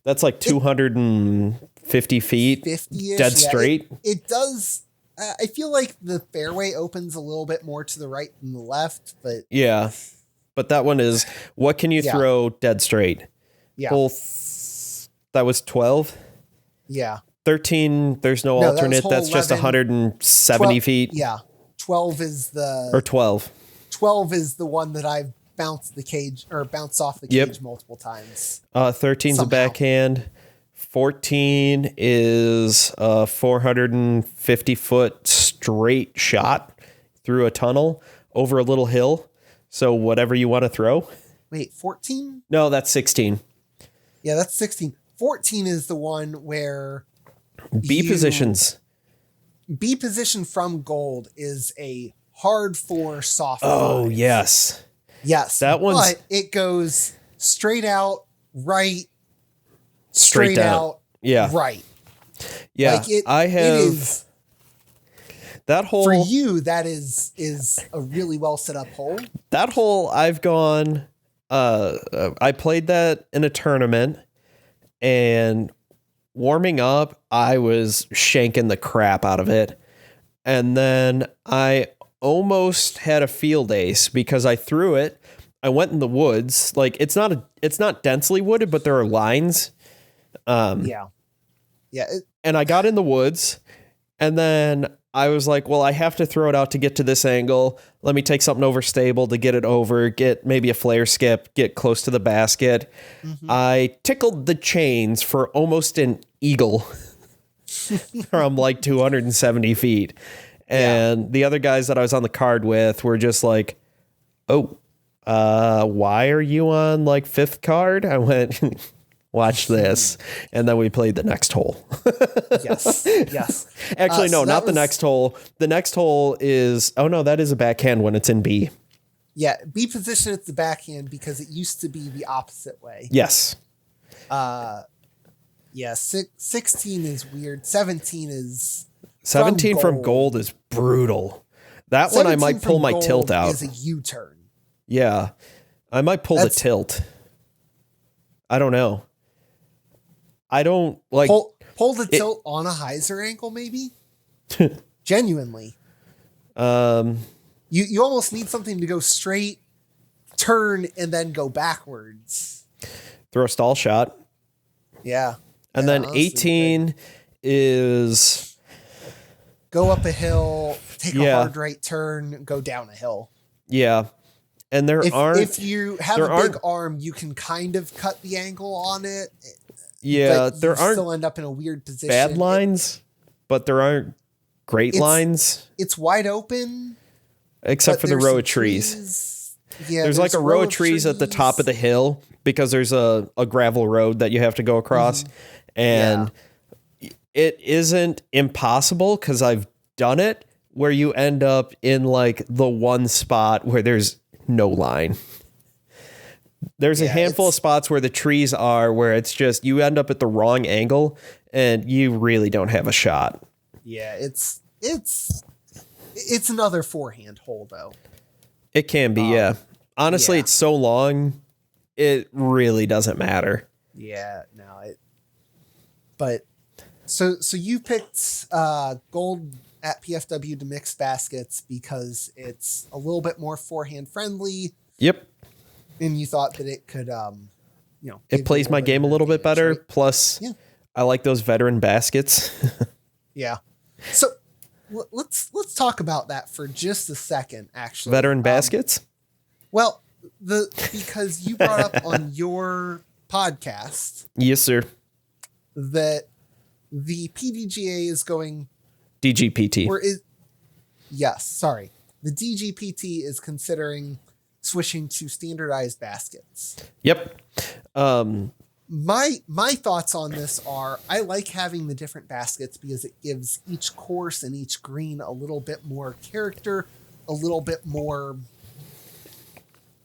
B: That's like 250 feet,
A: 50-ish,
B: dead straight.
A: It does. I feel like the fairway opens a little bit more to the right than the left, but
B: yeah. But that one is, what can you throw dead straight?
A: Yeah.
B: That was 12.
A: Yeah.
B: 13, there's no alternate. That's
A: 11,
B: just 170 feet.
A: Yeah. 12 is the...
B: Or 12.
A: 12 is the one that I've bounced off the cage multiple times.
B: 13's a backhand. 14 is a 450-foot straight shot through a tunnel over a little hill. So whatever you want to throw.
A: Wait, 14?
B: No, that's 16.
A: Yeah, that's 16. 14 is the one where
B: B position
A: from gold is a hard 4 soft 5.
B: Oh, yes.
A: Yes.
B: That one's...
A: But it goes straight out, right, straight out, right.
B: Yeah, it is... That hole...
A: For you, that is a really well set up hole.
B: That hole, I've gone... I played that in a tournament, and warming up, I was shanking the crap out of it. And then I almost had a field ace because I threw it. I went in the woods. Like, it's not densely wooded, but there are lines.
A: Yeah.
B: And I got in the woods, and then I was like, well, I have to throw it out to get to this angle. Let me take something overstable to get it over, get maybe a flare skip, get close to the basket. I tickled the chains for almost an eagle from like 270 feet. And the other guys that I was on the card with were just like, oh, why are you on like 5th card? I went, watch this. And then we played the next hole.
A: Yes.
B: Actually, no, not the next hole. The next hole is, oh no, that is a backhand when it's in B.
A: Yeah, B position it's the backhand because it used to be the opposite way.
B: Yes.
A: 16 is weird. 17 is
B: 17 from gold is brutal. That one I might pull my tilt out.
A: Is a U-turn.
B: Yeah. I might pull the tilt. I don't know. I don't like
A: pull the tilt on a hyzer ankle, maybe. Genuinely. You almost need something to go straight, turn, and then go backwards.
B: Throw a stall shot.
A: Yeah.
B: And then honestly, 18 is
A: go up a hill, take a hard right turn, go down a hill.
B: Yeah. And if
A: you have a big arm, you can kind of cut the angle on it.
B: Yeah,
A: but there aren't still end up in a weird position.
B: Bad lines, but there aren't great lines.
A: It's wide open,
B: except for the row of trees. Yeah, there's like a row of trees at the top of the hill because there's a gravel road that you have to go across, and it isn't impossible because I've done it where you end up in like the one spot where there's no line. There's a handful of spots where the trees are where it's just you end up at the wrong angle and you really don't have a shot.
A: Yeah, it's another forehand hole though.
B: It can be, yeah. Honestly, it's so long, it really doesn't matter.
A: Yeah, no, but So you picked gold at PFW to mix baskets because it's a little bit more forehand friendly.
B: Yep.
A: And you thought that it could,
B: It plays my game a little bit better.
A: Right?
B: Plus, I like those veteran baskets.
A: Yeah. So let's talk about that for just a second, actually.
B: Veteran baskets?
A: Well, because you brought up on your podcast.
B: Yes, sir.
A: That the PDGA is going
B: DGPT.
A: Yes, sorry. The DGPT is considering switching to standardized baskets.
B: Yep.
A: My thoughts on this are I like having the different baskets because it gives each course and each green a little bit more character, a little bit more,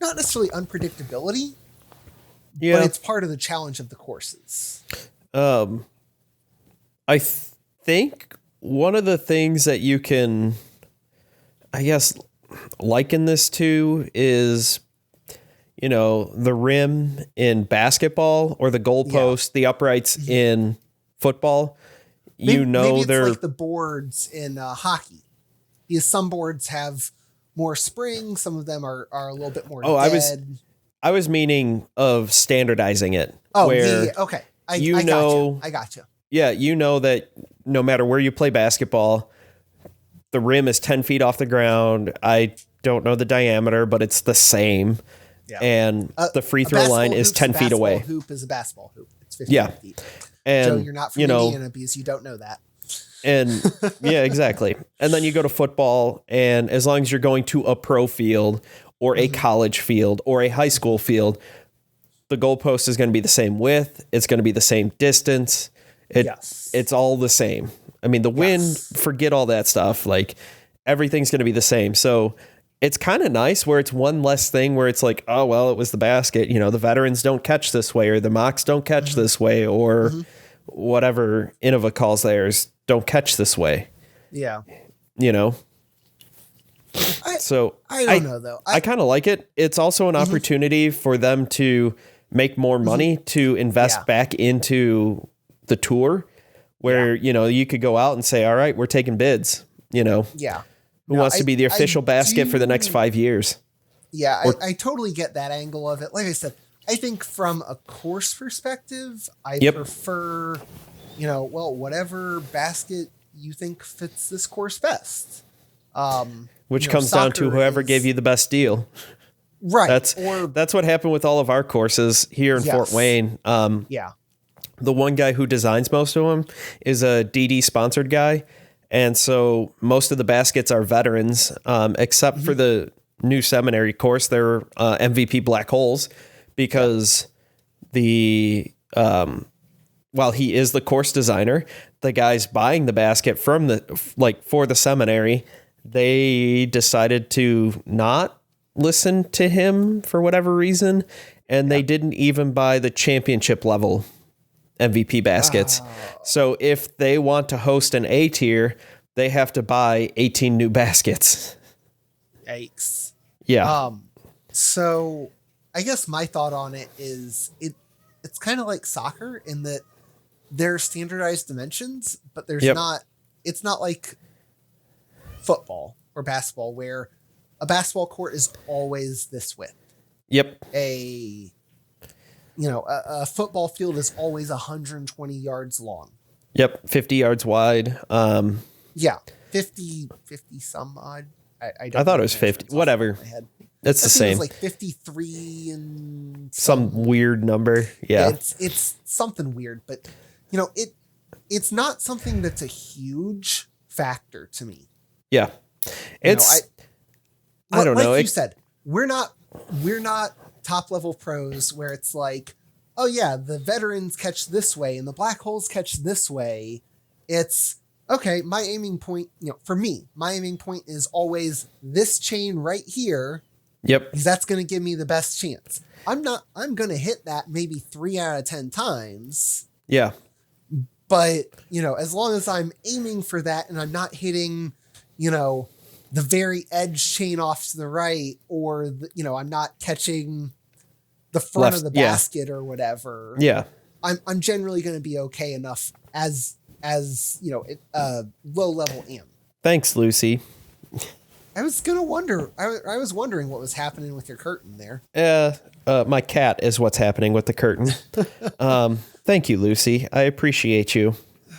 A: not necessarily unpredictability, but it's part of the challenge of the courses.
B: I think one of the things that you can, I guess, liken this to is, the rim in basketball or the goalpost, the uprights in football. Maybe
A: it's
B: they're
A: like the boards in hockey. Because some boards have more spring, some of them are a little bit more dead.
B: I was meaning of standardizing it.
A: Oh,
B: where
A: okay. I got you.
B: Yeah, that no matter where you play basketball, the rim is 10 feet off the ground. I don't know the diameter, but it's the same. Yeah. And the free throw line is 10 feet away.
A: A hoop is a basketball hoop. It's 15 feet.
B: And
A: Joe, you're not from Indiana because you don't know that.
B: And yeah, exactly. And then you go to football, and as long as you're going to a pro field or a college field or a high school field, the goalpost is going to be the same width. It's going to be the same distance. It's all the same. I mean, the wind, forget all that stuff. Like, everything's going to be the same. So it's kind of nice where it's one less thing where it's like, oh, well, it was the basket. The veterans don't catch this way, or the mocks don't catch this way, or whatever Innova calls theirs don't catch this way.
A: Yeah.
B: So
A: I don't know, though.
B: I kind of like it. It's also an opportunity for them to make more money to invest back into the tour, where, you could go out and say, all right, we're taking bids,
A: Yeah.
B: Who wants to be the official basket for the next 5 years?
A: Yeah, I totally get that angle of it. Like I said, I think from a course perspective, I prefer, whatever basket you think fits this course best.
B: Which comes down to whoever gave you the best deal.
A: Right.
B: That's what happened with all of our courses here in Fort Wayne. The one guy who designs most of them is a DD sponsored guy. And so most of the baskets are veterans, except for the new seminary course. They're MVP black holes because while he is the course designer, the guys buying the basket from for the seminary, they decided to not listen to him for whatever reason. And they didn't even buy the championship level MVP baskets. Wow. So if they want to host an A tier, they have to buy 18 new baskets.
A: Yikes.
B: Yeah.
A: So I guess my thought on it is it's kind of like soccer in that there's standardized dimensions, but it's not like football or basketball where a basketball court is always this width.
B: Yep.
A: A football field is always 120 yards long.
B: Yep. 50 yards wide.
A: 50 some odd. I
B: thought it was 50. Whatever. It's the same.
A: It's like 53 and
B: some weird number. Yeah.
A: It's something weird, but it's not something that's a huge factor to me.
B: Yeah. I don't know.
A: Like you said, we're not top level pros where it's like, oh yeah, the veterans catch this way and the black holes catch this way. It's okay. My aiming point, for me, my aiming point is always this chain right here.
B: Yep.
A: Because that's going to give me the best chance. I'm going to hit that maybe 3 out of 10 times.
B: Yeah.
A: But, as long as I'm aiming for that and I'm not hitting, the very edge chain off to the right, or, I'm not catching the front of the basket or whatever.
B: Yeah.
A: I'm generally going to be okay enough as as low level amp.
B: Thanks, Lucy.
A: I was gonna wonder. I was wondering what was happening with your curtain there.
B: My cat is what's happening with the curtain. Thank you, Lucy. I appreciate you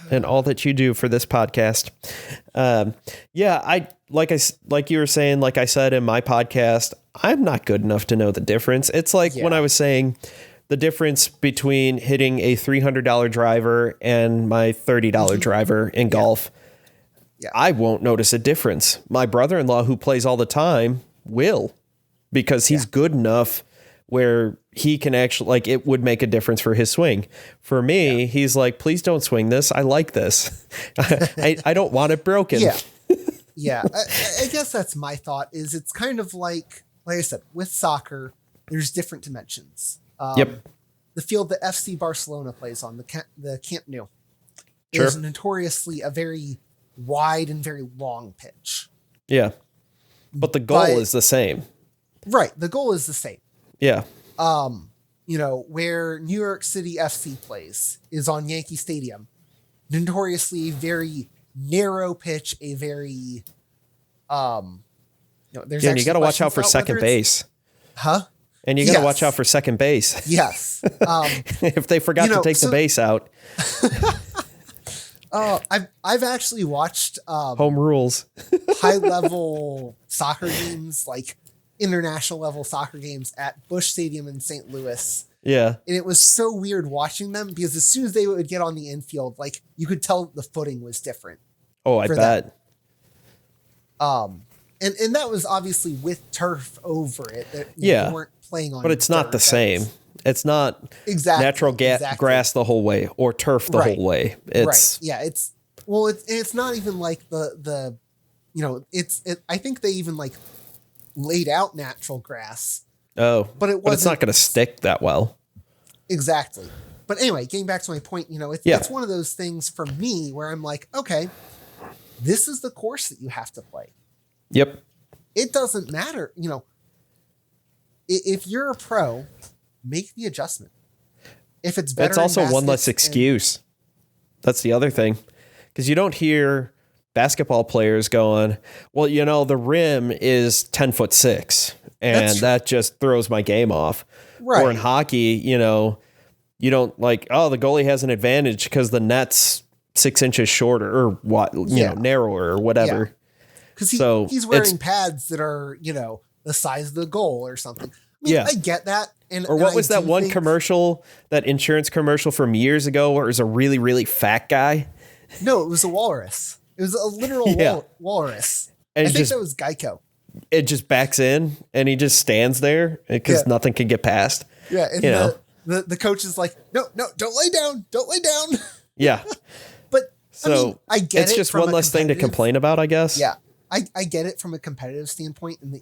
B: and all that you do for this podcast. Like you were saying, like I said in my podcast, I'm not good enough to know the difference. It's like when I was saying the difference between hitting a $300 driver and my $30 driver in golf. Yeah. I won't notice a difference. My brother-in-law, who plays all the time, will, because he's good enough where he can actually, like, it would make a difference for his swing. For me, he's like, please don't swing this. I like this. I don't want it broken.
A: Yeah. Yeah. I guess that's my thought, is it's kind of like I said, with soccer, there's different dimensions. The field that FC Barcelona plays on, the Camp Nou, is notoriously a very wide and very long pitch.
B: Yeah. But the goal is the same.
A: Right. The goal is the same.
B: Yeah.
A: Where New York City FC plays is on Yankee Stadium. Notoriously very narrow pitch, a very, there's
B: you got to watch out for second base.
A: Huh?
B: And you got to watch out for second base.
A: Yes.
B: If they forgot to take the base out.
A: I've actually watched
B: home rules,
A: high level soccer games, like international level soccer games at Busch Stadium in St. Louis.
B: Yeah. And
A: it was so weird watching them because as soon as they would get on the infield, like you could tell the footing was different.
B: Oh, I bet.
A: And that was obviously with turf over it. That you weren't playing on.
B: But it's not the same. It's not natural grass the whole way or turf the whole way. It's
A: yeah. It's not even like I think they even like laid out natural grass.
B: Oh, but it's not going to stick that well.
A: Exactly. But anyway, getting back to my point, it's one of those things for me where I'm like, okay, this is the course that you have to play.
B: Yep.
A: It doesn't matter. If you're a pro, make the adjustment. If it's better,
B: it's also one less excuse. That's the other thing. Because you don't hear basketball players going, well, the rim is 10'6", and that just throws my game off. Right. Or in hockey, you don't like, oh, the goalie has an advantage because the net's 6 inches shorter or what, narrower or whatever.
A: Because he's wearing pads that are, the size of the goal or something. I get that.
B: Or what was that one commercial, that insurance commercial from years ago where it was a really, really fat guy?
A: No, it was a walrus. It was a literal walrus. And I think that was Geico.
B: It just backs in and he just stands there because nothing can get past.
A: Yeah. And the coach is like, no, don't lay down. Don't lay down.
B: Yeah.
A: But I get
B: it's just one less thing to complain about, I guess.
A: Yeah. I get it from a competitive standpoint in that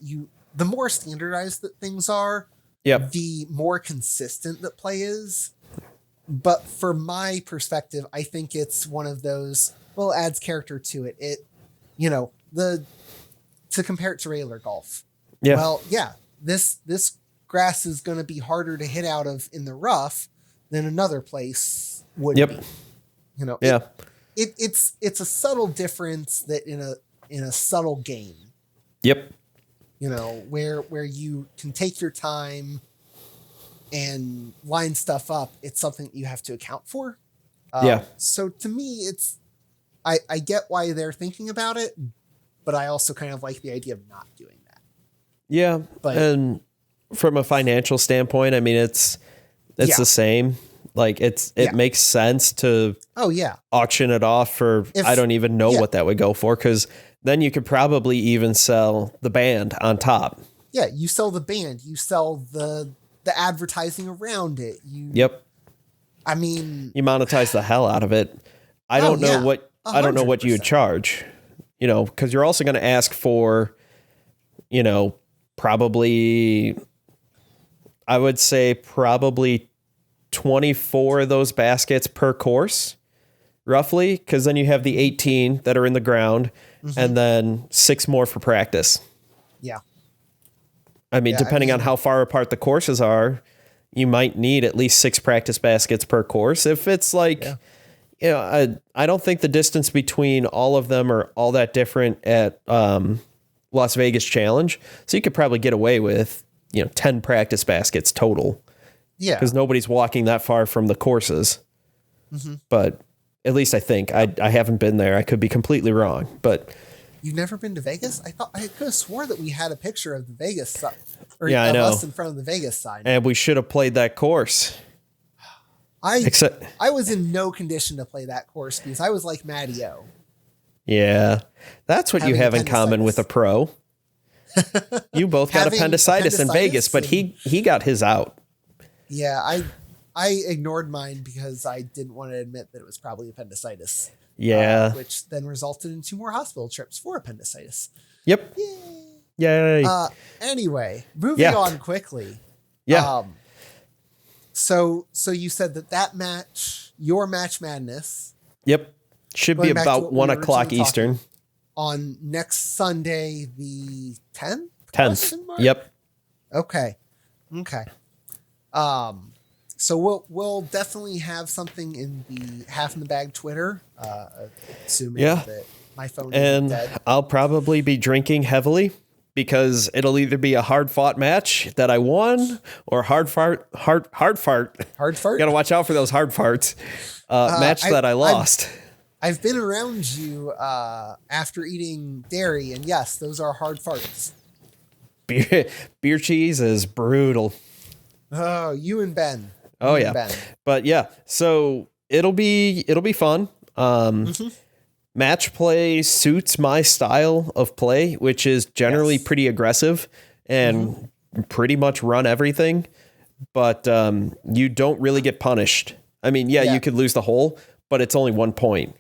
A: the more standardized that things are, the more consistent that play is. But for my perspective, I think it's one of those, well, it adds character to it. To compare it to regular golf. Yeah. Well, this grass is going to be harder to hit out of in the rough than another place would be. It's a subtle difference that in a subtle game.
B: Yep.
A: Where you can take your time and line stuff up. It's something you have to account for. So to me, I get why they're thinking about it, but I also kind of like the idea of not doing that.
B: Yeah. And from a financial standpoint, I mean, it's the same. Like it makes sense to auction it off for, I don't even know what that would go for. 'Cause then you could probably even sell the band on top.
A: Yeah. You sell the band, you sell the advertising around it. I mean,
B: you monetize the hell out of it. I don't know what you would charge, 'cause you're also going to ask for, probably, I would say probably 24 of those baskets per course, roughly. 'Cause then you have the 18 that are in the ground and then 6 more for practice.
A: Yeah.
B: I mean, depending on how far apart the courses are, you might need at least 6 practice baskets per course. If it's like, I don't think the distance between all of them are all that different at Las Vegas Challenge. So you could probably get away with, 10 practice baskets total.
A: Yeah.
B: Because nobody's walking that far from the courses.
A: Mm-hmm.
B: But at least I think. I haven't been there. I could be completely wrong. But
A: you've never been to Vegas? I could have swore that we had a picture of the Vegas sign. Or
B: yeah, I know.
A: Us in front of the Vegas sign.
B: And we should have played that course.
A: I was in no condition to play that course because I was like Matty-O.
B: Yeah. That's what you have in common with a pro. You both got appendicitis in Vegas, but he got his out.
A: Yeah, I ignored mine because I didn't want to admit that it was probably appendicitis.
B: Yeah.
A: Which then resulted in 2 more hospital trips for appendicitis.
B: Yep. Yay.
A: Anyway, moving on quickly.
B: Yeah.
A: So you said that match, your Match Madness.
B: Yep. Should be about 1 o'clock Eastern.
A: On next Sunday, the 10th?
B: 10th. Yep.
A: Okay. So we'll definitely have something in the Half in the Bag Twitter, assuming that my phone is dead.
B: And I'll probably be drinking heavily because it'll either be a hard fought match that I won or hard fart.
A: Hard fart?
B: Gotta watch out for those hard farts. Match that I lost.
A: I've been around you after eating dairy, and yes, those are hard farts.
B: Beer cheese is brutal.
A: Oh, you and Ben.
B: Oh yeah. Ben. But yeah, so it'll be fun. Match play suits my style of play, which is generally pretty aggressive and pretty much run everything, but you don't really get punished. I mean, you could lose the hole, but it's only 1 point.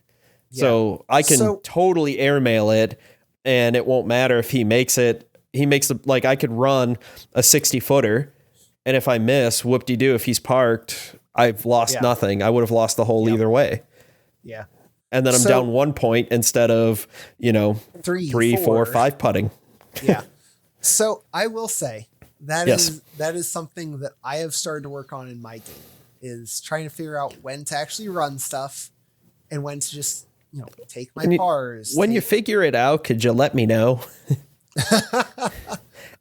B: Yeah. So I can totally airmail it and it won't matter if he makes it. He makes I could run a 60-footer. And if I miss, whoop-de-doo, if he's parked, I've lost nothing. I would have lost the hole either way.
A: Yeah.
B: And then I'm down 1 point instead of, 3, 4, 5 putting.
A: Yeah. So I will say that is something that I have started to work on in my game, is trying to figure out when to actually run stuff and when to just, take my pars.
B: When you figure it out, could you let me know?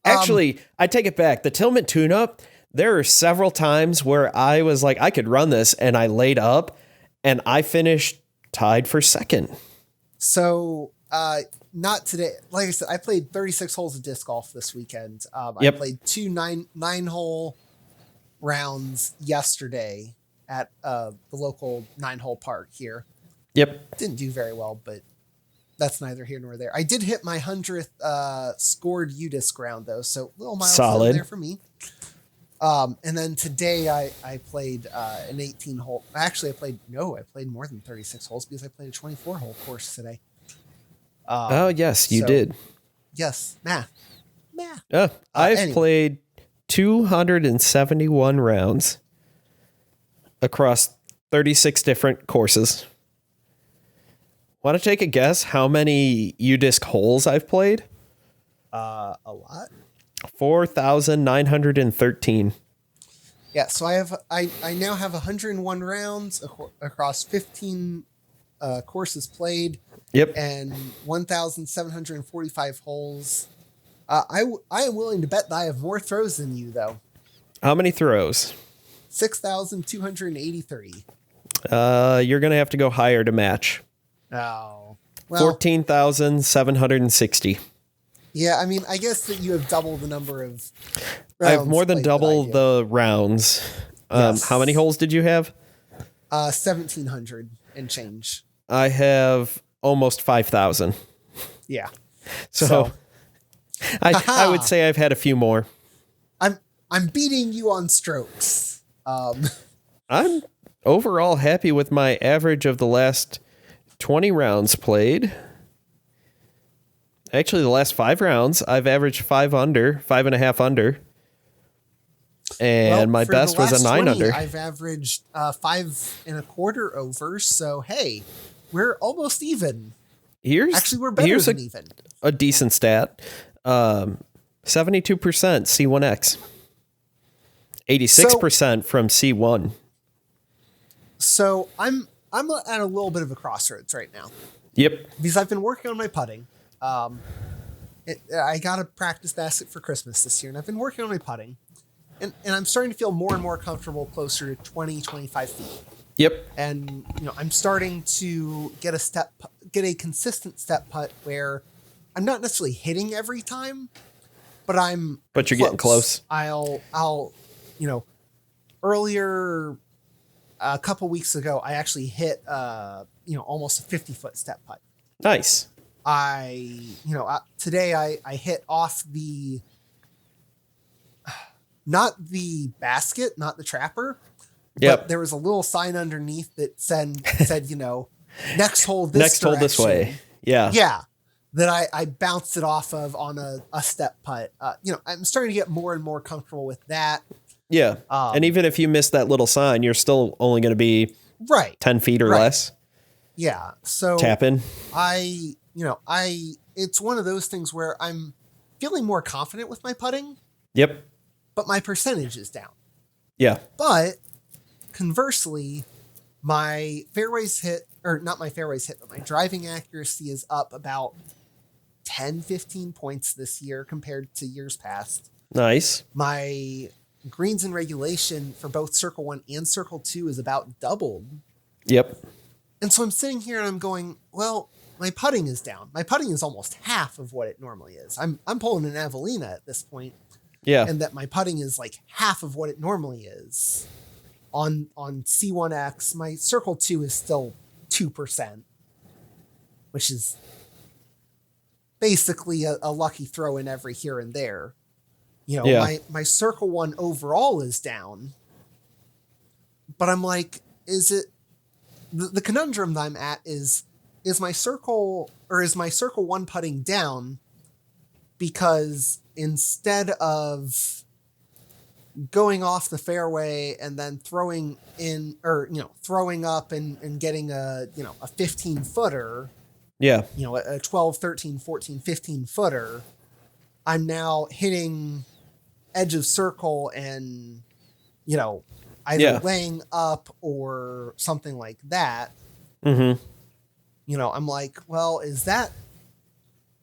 B: Actually, I take it back. The Tillman tune-up, there are several times where I was like, I could run this, and I laid up, and I finished tied for second.
A: So, not today. Like I said, I played 36 holes of disc golf this weekend. I played 2 nine-hole rounds yesterday at the local 9-hole park here.
B: Yep.
A: Didn't do very well, but that's neither here nor there. I did hit my 100th scored UDisc round, though, so a little milestone there for me. And then today I played an 18-hole. Actually, I played more than 36 holes because I played a 24-hole course today.
B: Yes, you did.
A: Yes, math.
B: I've played 271 rounds across 36 different courses. Want to take a guess how many UDisc holes I've played?
A: A lot.
B: 4,913.
A: Yeah, so I now have 101 rounds across 15 courses played.
B: Yep.
A: And 1,745 holes. I am willing to bet that I have more throws than you, though.
B: How many throws?
A: 6,283.
B: You're going to have to go higher to match.
A: Oh.
B: Well, 14,760.
A: Yeah, I mean, I guess that you have double the number of rounds.
B: I have more than double the rounds. How many holes did you have?
A: 1,700 and change.
B: I have almost 5,000.
A: Yeah.
B: So I would say I've had a few more.
A: I'm beating you on strokes.
B: I'm overall happy with my average of the last 20 rounds played. Actually, the last 5 rounds, I've averaged 5.5 under. And my best was a 9 under.
A: I've averaged 5.25 over. So, hey, we're almost even. We're better than even.
B: A decent stat. 72% C1X. 86% from C1.
A: So I'm I'm at a little bit of a crossroads right now.
B: Yep.
A: Because I've been working on my putting. I got a practice basket for Christmas this year, and I've been working on my putting. And I'm starting to feel more and more comfortable closer to 20, 25 feet.
B: Yep.
A: And, I'm starting to get a consistent step putt where I'm not necessarily hitting every time, but
B: you're getting close.
A: I'll, earlier, a couple weeks ago, I actually hit, almost a 50-foot step putt.
B: Nice.
A: Today I hit off not the basket, not the trapper.
B: Yep.
A: But there was a little sign underneath that said, next hole this direction.
B: Hole this way. Yeah.
A: Yeah. That I bounced it off of on a step putt. I'm starting to get more and more comfortable with that.
B: Yeah. And even if you miss that little sign, you're still only going to be 10 feet or less.
A: Yeah. So
B: tapping.
A: It's one of those things where I'm feeling more confident with my putting.
B: Yep.
A: But my percentage is down.
B: Yeah.
A: But conversely, my driving accuracy is up about 10, 15 points this year compared to years past.
B: Nice.
A: My greens in regulation for both Circle 1 and Circle 2 is about doubled.
B: Yep.
A: And so I'm sitting here and I'm going, well, my putting is down. My putting is almost half of what it normally is. I'm pulling an Eveliina at this point.
B: Yeah.
A: And that my putting is like half of what it normally is. On C1X, my Circle 2 is still 2%, which is basically a lucky throw in every here and there. My Circle 1 overall is down. But I'm like, is it the conundrum that I'm at is my Circle 1 putting down because instead of going off the fairway and then throwing up and getting a 15 footer, a 12, 13, 14, 15 footer, I'm now hitting edge of circle and, either laying up or something like that.
B: Mm-hmm.
A: I'm like, well, is that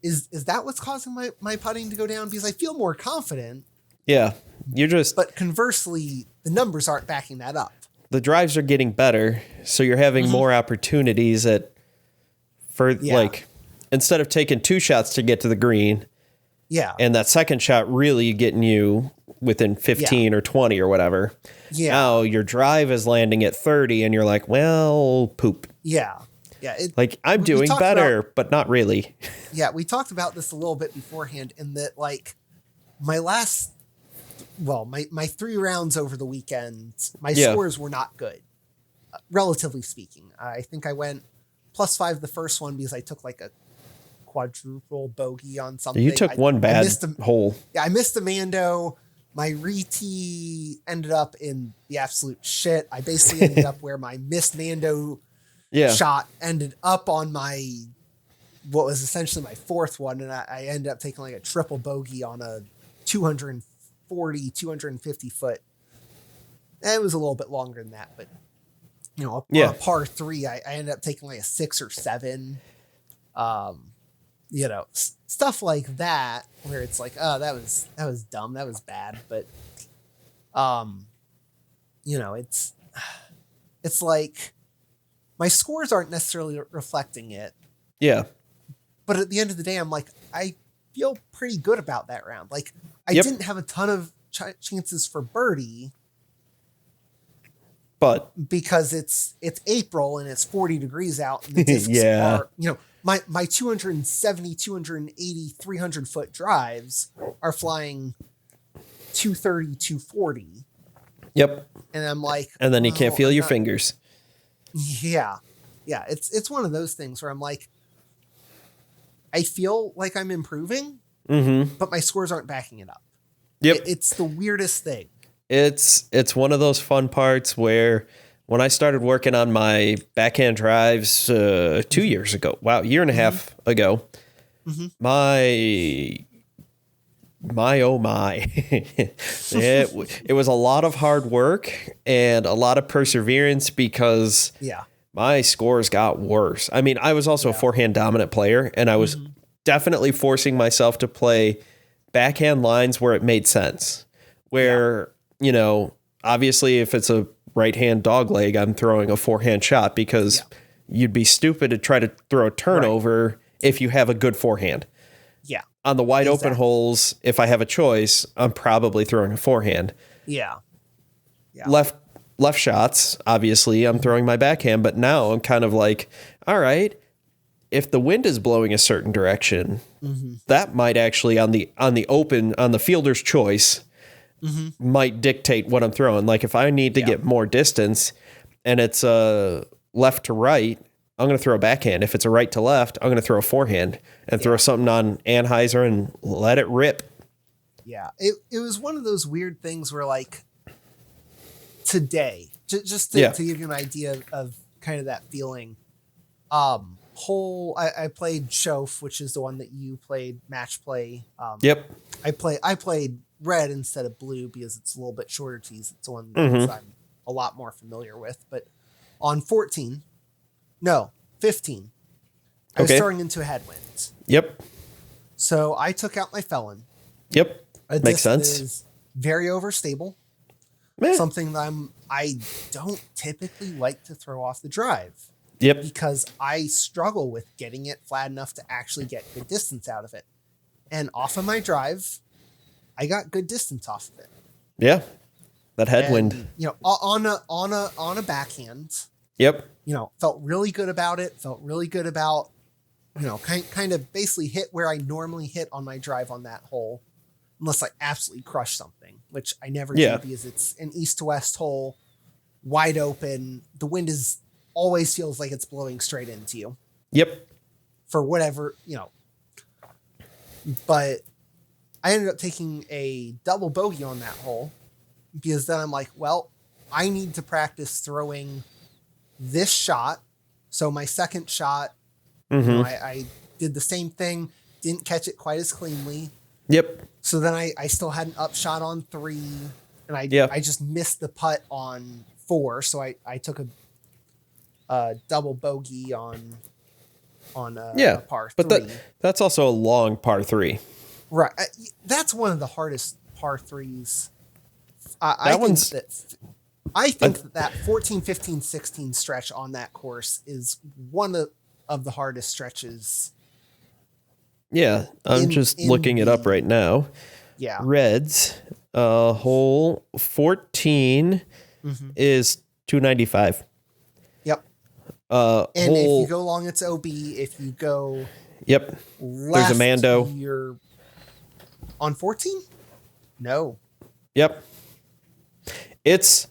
A: what's causing my putting to go down? Because I feel more confident.
B: Yeah.
A: But conversely, the numbers aren't backing that up.
B: The drives are getting better. So you're having more opportunities instead of taking 2 shots to get to the green.
A: Yeah.
B: And that second shot really getting you within 15 or 20 or whatever.
A: Yeah.
B: Now your drive is landing at 30 and you're like, well, poop.
A: Yeah. Yeah.
B: I'm doing better, but not really.
A: Yeah. We talked about this a little bit beforehand in that my 3 rounds over the weekend, my scores were not good, relatively speaking. I think I went +5 the first one because I took like a quadruple bogey on something.
B: You took one bad hole.
A: Yeah, I missed a Mando. My re-tee ended up in the absolute shit. I basically ended up where my missed Mando shot ended up on what was essentially my 4th one, and I ended up taking like a triple bogey on a 250 foot. It was a little bit longer than that, but on a par 3, I ended up taking like a 6 or 7. Stuff like that where it's like, oh, that was dumb, that was bad, but it's like my scores aren't necessarily reflecting it.
B: Yeah.
A: But at the end of the day, I'm like, I feel pretty good about that round. Like, I didn't have a ton of chances for birdie,
B: but
A: because it's April and it's 40 degrees out, and the discs are, my 270, 280, 300 foot drives are flying 230, 240.
B: Yep.
A: And I'm like,
B: and then you can't feel your fingers.
A: Yeah. Yeah. It's one of those things where I'm like, I feel like I'm improving, but my scores aren't backing it up.
B: Yep.
A: It's the weirdest thing.
B: It's one of those fun parts where when I started working on my backhand drives 2 years ago, year and a half ago, my oh my, it was a lot of hard work and a lot of perseverance because my scores got worse. I mean, I was also a forehand dominant player, and I was definitely forcing myself to play backhand lines where it made sense. Where, you know, obviously if it's a right hand dog leg, I'm throwing a forehand shot because you'd be stupid to try to throw a turnover if you have a good forehand.
A: Yeah.
B: On the wide open holes, if I have a choice, I'm probably throwing a forehand.
A: Yeah.
B: Left shots, obviously, I'm throwing my backhand, but now I'm kind of like, all right, if the wind is blowing a certain direction, that might actually on the fielder's choice might dictate what I'm throwing. Like if I need to get more distance and it's left to right, I'm going to throw a backhand. If it's a right to left, I'm going to throw a forehand and throw something on Anheuser and let it rip. Yeah.
A: It was one of those weird things where like today, just to give you an idea of kind of that feeling, I played Shof, which is the one that you played match play. I played red instead of blue because it's a little bit shorter tees. It's one that I'm a lot more familiar with, but on 15, I was throwing into a headwind. So I took out my felon.
B: Makes sense.
A: Is very overstable. Something that I don't typically like to throw off the drive. Because I struggle with getting it flat enough to actually get good distance out of it. And off of my drive, I got good distance off of it.
B: Yeah. That headwind.
A: And, you know, on a backhand. You know, felt really good about it. Felt really good about, you know, kind of basically hit where I normally hit on my drive on that hole. Unless I absolutely crush something, which I never do because it's an east to west hole, wide open. The wind always feels like it's blowing straight into you. For whatever, you know. But I ended up taking a double bogey on that hole because then I'm like, well, I need to practice throwing this shot. So my second shot, you know, I did the same thing, didn't catch it quite as cleanly. So then I still had an upshot on 3, and I just missed the putt on 4. So I took a double bogey on a par 3.
B: But that's also a long par 3.
A: Right. That's one of the hardest par 3s. I think that 14, 15, 16 stretch on that course is one of the hardest stretches.
B: Yeah, I'm just looking it up right now. Reds, hole 14 is 295.
A: And if you go long, it's OB. If you go left,
B: there's a Mando.
A: You're on 14? No.
B: It's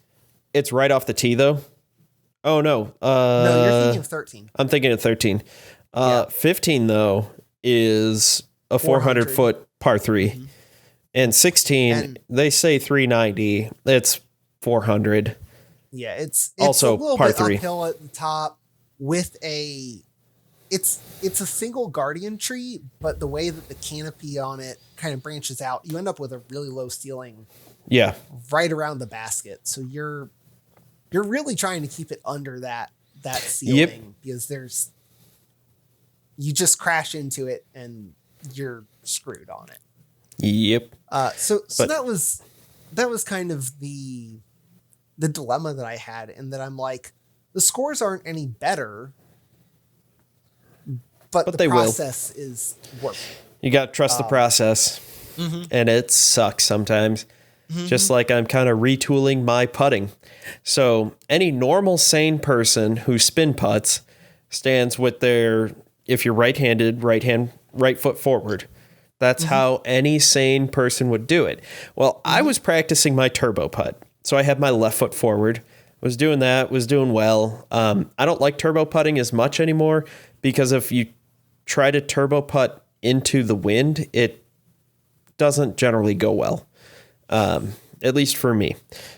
B: right off the tee, though. Oh, no.
A: No, you're thinking of 13.
B: I'm thinking of 13. 15, though, is a 400-foot par 3. And 16, they say 390. It's 400.
A: Yeah, it's
B: also
A: a little
B: par
A: bit
B: 3
A: uphill at the top with it's a single guardian tree, but the way that the canopy on it kind of branches out, you end up with a really low ceiling. Right around the basket. So you're really trying to keep it under that ceiling because you just crash into it and you're screwed on it. So that was kind of the dilemma that I had, and that I'm like, the scores aren't any better, but the process is working.
B: You got to trust the process, and it sucks sometimes. Just like I'm kind of retooling my putting. So any normal, sane person who spin putts stands with if you're right-handed, right foot forward. That's how any sane person would do it. Well, I was practicing my turbo putt. So I had my left foot forward, was doing that, was doing well. I don't like turbo putting as much anymore because if you try to turbo putt into the wind, it doesn't generally go well. At least for me.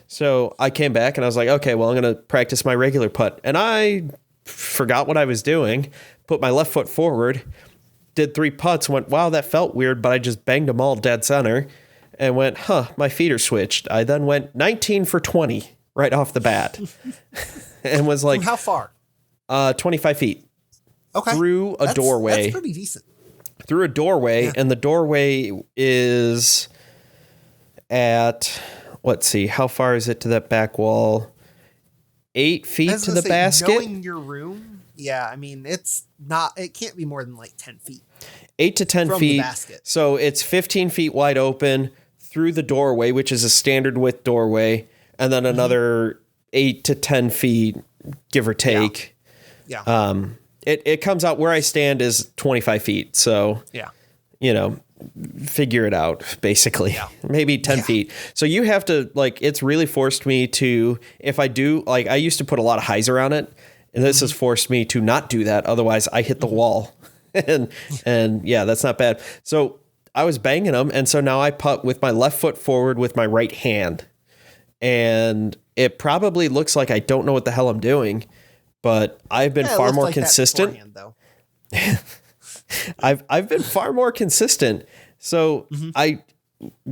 B: So I came back and I was like, okay, well, I'm going to practice my regular putt. And I forgot what I was doing, put my left foot forward, did 3 putts, went, wow, that felt weird, but I just banged them all dead center and went, my feet are switched. I then went 19 for 20 right off the bat and was like,
A: how far?
B: 25 feet.
A: Okay.
B: Through a doorway.
A: That's pretty decent.
B: Through a doorway,
A: Yeah.
B: and the doorway is at, let's see, how far is it to that back wall? 8 feet to the basket.
A: Knowing your room, yeah, I mean, it can't be more than like 10 feet.
B: 8 to 10
A: from
B: feet.
A: The basket.
B: So it's 15 feet wide open through the doorway, which is a standard width doorway, and then another 8 to 10 feet, give or take.
A: Yeah.
B: It comes out where I stand is 25 feet. So,
A: yeah.
B: Figure it out, basically.
A: Yeah.
B: Maybe 10 feet. So you have to, it's really forced me to, if I do, I used to put a lot of hyzer on it, and this has forced me to not do that. Otherwise, I hit the wall. and yeah, that's not bad. So I was banging them, and so now I putt with my left foot forward with my right hand. And it probably looks like I don't know what the hell I'm doing, but I've been far more consistent. I've been far more consistent. So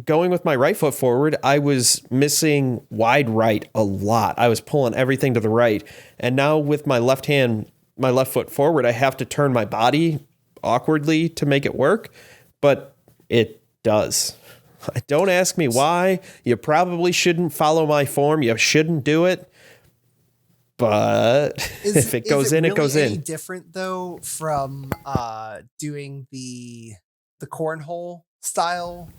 B: going with my right foot forward, I was missing wide right a lot. I was pulling everything to the right. And now with my left foot forward, I have to turn my body awkwardly to make it work, but it does. Don't ask me why. You probably shouldn't follow my form. You shouldn't do it. But if it goes in, it goes in.
A: Is it really different though from doing the cornhole style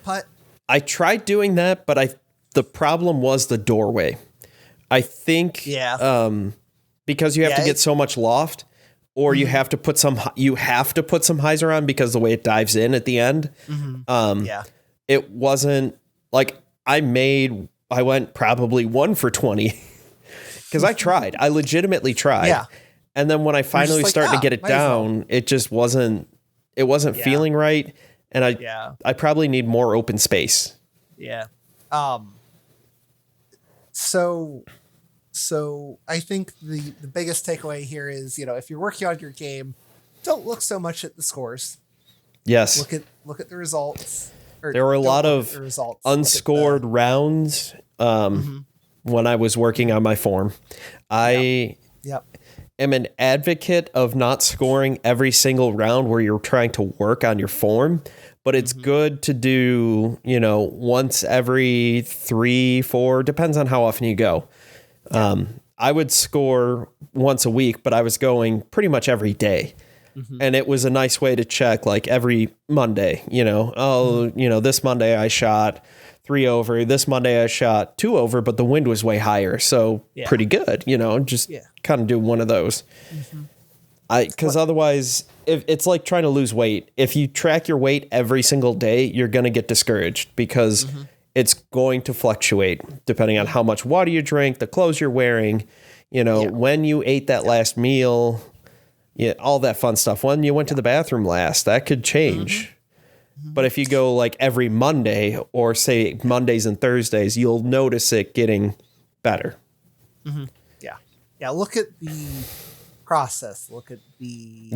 A: putt?
B: I tried doing that, but the problem was the doorway. I think because you have to get so much loft, or you have to put some hyzer on because the way it dives in at the end. It wasn't like I went probably 1 for 20. Because I tried. I legitimately tried.
A: Yeah.
B: And then when I finally started to get it down, it just wasn't feeling right. And I probably need more open space.
A: Yeah. So I think the biggest takeaway here is, if you're working on your game, don't look so much at the scores.
B: Yes.
A: Look at the results.
B: There were a lot of unscored rounds. When I was working on my form. I am an advocate of not scoring every single round where you're trying to work on your form, but it's good to do, once every 3, 4, depends on how often you go. I would score once a week, but I was going pretty much every day. And it was a nice way to check, every Monday, this Monday I shot 3 over. This Monday I shot 2 over, but the wind was way higher. So pretty good, just kind of do one of those. Because otherwise, if it's like trying to lose weight. If you track your weight every single day, you're going to get discouraged because it's going to fluctuate depending on how much water you drink, the clothes you're wearing, when you ate that last meal, all that fun stuff. When you went to the bathroom last, that could change. But if you go every Monday or say Mondays and Thursdays, you'll notice it getting better.
A: Yeah. Look at the process. Look at the,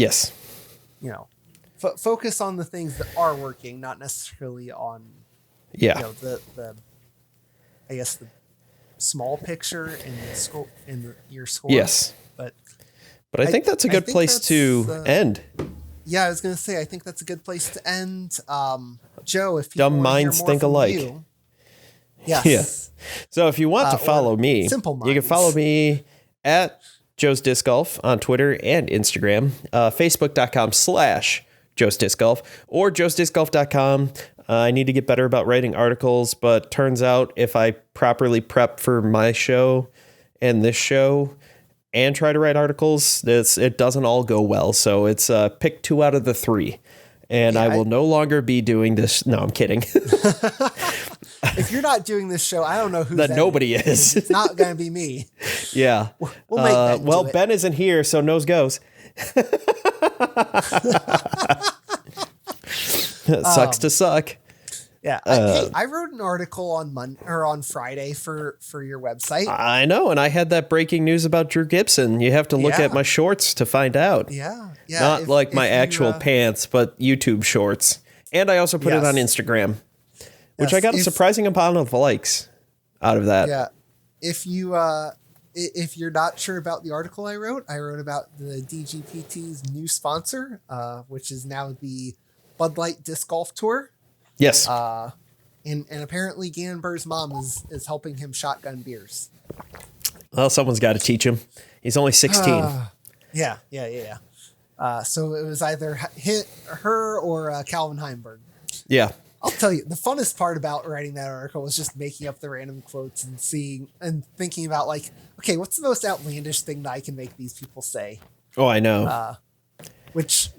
A: focus on the things that are working, not necessarily on, the I guess the small picture in your score.
B: Yes. But I think that's a good place to end.
A: Yeah, I was going to say, I think that's a good place to end. Joe, if you
B: dumb
A: want
B: minds
A: to hear more
B: think
A: from
B: alike.
A: you, yes.
B: Yeah. So if you want to follow me, you can follow me at Joe's Disc Golf on Twitter and Instagram, facebook.com/Joe's Disc Golf or joesdiscgolf.com. I need to get better about writing articles, but turns out if I properly prep for my show and this show and try to write articles, it doesn't all go well. So it's pick 2 out of the 3. And I will no longer be doing this. No, I'm kidding.
A: If you're not doing this show, I don't know who's
B: that nobody is.
A: It's not going to be me.
B: Yeah.
A: We'll make Ben do it.
B: Ben isn't here, so nose goes. Sucks to suck.
A: Yeah, I wrote an article on Friday for your website.
B: I know, and I had that breaking news about Drew Gibson. You have to look at my shorts to find out.
A: Yeah.
B: Not my actual pants, but YouTube shorts. And I also put it on Instagram, which I got a surprising amount of likes out of that.
A: Yeah, if you if you're not sure about the article I wrote about the DGPT's new sponsor, which is now the Bud Light Disc Golf Tour.
B: Yes.
A: And apparently Ganber's mom is helping him shotgun beers.
B: Well, someone's got to teach him. He's only 16.
A: Yeah. So it was either her or Calvin Heimberg.
B: Yeah.
A: I'll tell you, the funnest part about writing that article was just making up the random quotes and seeing and thinking about like, okay, what's the most outlandish thing that I can make these people say?
B: Oh, I know.
A: Which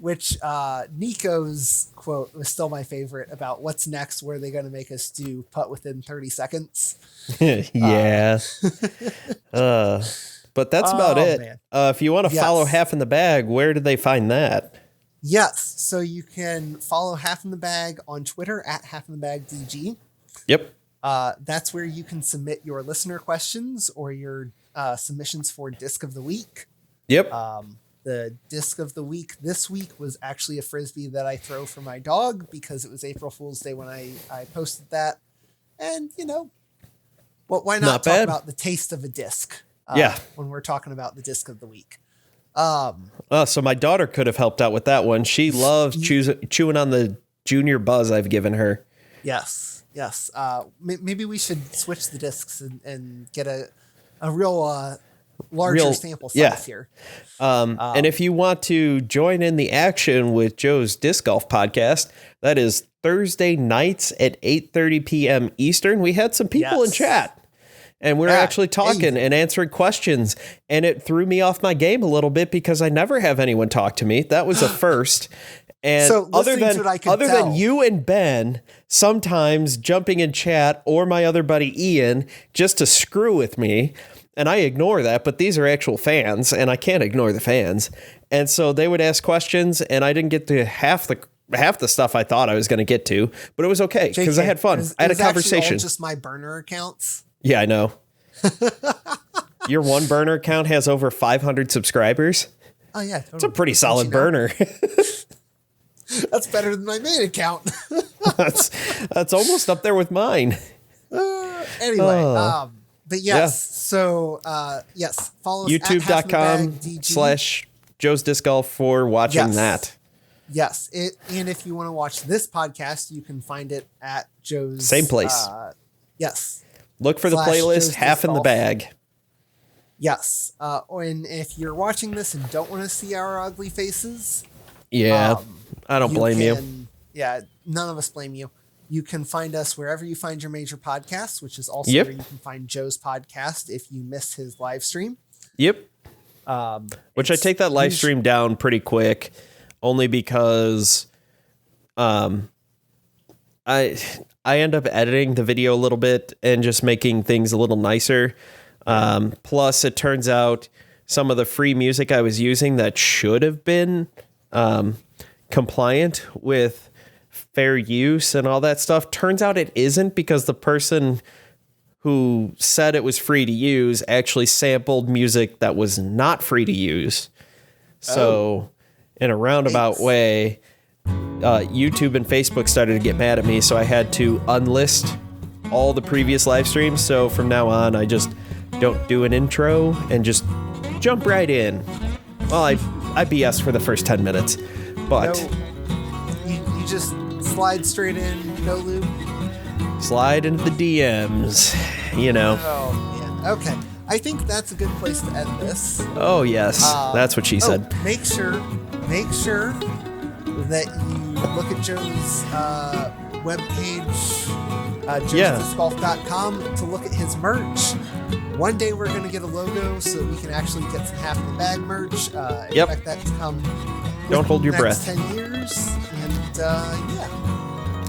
A: Nico's quote was still my favorite about what's next. Where are they going to make us do putt within 30 seconds?
B: Yeah. But that's about it.
A: Man.
B: If you want to follow Half in the Bag, where did they find that?
A: Yes. So you can follow Half in the Bag on Twitter at Half in the Bag DG.
B: Yep.
A: That's where you can submit your listener questions or your submissions for Disc of the Week.
B: Yep.
A: The Disc of the Week this week was actually a Frisbee that I throw for my dog because it was April Fool's Day when I posted that. And, why not talk about the taste of a disc? When we're talking about the Disc of the Week.
B: So my daughter could have helped out with that one. She loves chewing on the junior buzz I've given her.
A: Yes. Maybe we should switch the discs and get a real larger sample size here.
B: And if you want to join in the action with Joe's Disc Golf podcast, that is Thursday nights at 8:30 p.m. Eastern. We had some people in chat. And we're actually talking and answering questions. And it threw me off my game a little bit because I never have anyone talk to me. That was a first. And
A: so
B: other than you and Ben sometimes jumping in chat or my other buddy Ian just to screw with me. And I ignore that, but these are actual fans and I can't ignore the fans. And so they would ask questions and I didn't get to half the stuff I thought I was going to get to, but it was okay because I had fun. I had a conversation.
A: All just my burner accounts.
B: Yeah, I know. Your one burner account has over 500 subscribers.
A: Oh yeah, totally.
B: It's a pretty solid burner.
A: That's better than my main account.
B: that's almost up there with mine.
A: Anyway, but yes. So follow us
B: YouTube.com/Joe's Disc Golf for watching that.
A: Yes, and if you want to watch this podcast, you can find it at Joe's
B: same place.
A: Yes.
B: Look for the playlist Half in the Bag.
A: Yes. And if you're watching this and don't want to see our ugly faces.
B: Yeah. I don't blame you.
A: Yeah. None of us blame you. You can find us wherever you find your major podcasts, which is also where you can find Joe's podcast if you miss his live stream.
B: Yep. Which I take that live stream down pretty quick only because I end up editing the video a little bit and just making things a little nicer. Plus, it turns out some of the free music I was using that should have been compliant with fair use and all that stuff, turns out it isn't because the person who said it was free to use actually sampled music that was not free to use. So in a roundabout way, YouTube and Facebook started to get mad at me, so I had to unlist all the previous live streams. So from now on, I just don't do an intro and just jump right in. Well, I BS for the first 10 minutes, but
A: you just slide straight in, no lube.
B: Slide into the DMs,
A: Oh man. Okay. I think that's a good place to end this.
B: Oh yes, that's what she said.
A: Make sure that you look at Joe's webpage, joesdiscgolf.com, to look at his merch. One day we're going to get a logo so that we can actually get some Half in the Bag merch. Expect that to come.
B: Don't hold your breath.
A: 10 years, and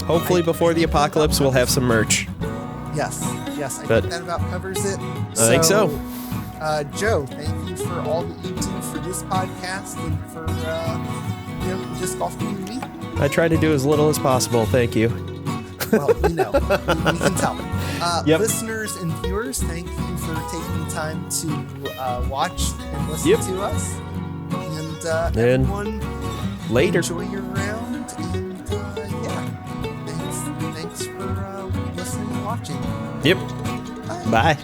B: hopefully before the apocalypse, we'll have some merch.
A: Yes. I think that about covers it.
B: I think so.
A: Joe, thank you for all that you do for this podcast and for the disc golf community.
B: I try to do as little as possible. Thank you.
A: Well, we can tell. Listeners and viewers, thank you for taking the time to watch and listen to us. And everyone,
B: later.
A: Enjoy your round. And thanks for listening and watching.
B: Yep. Bye.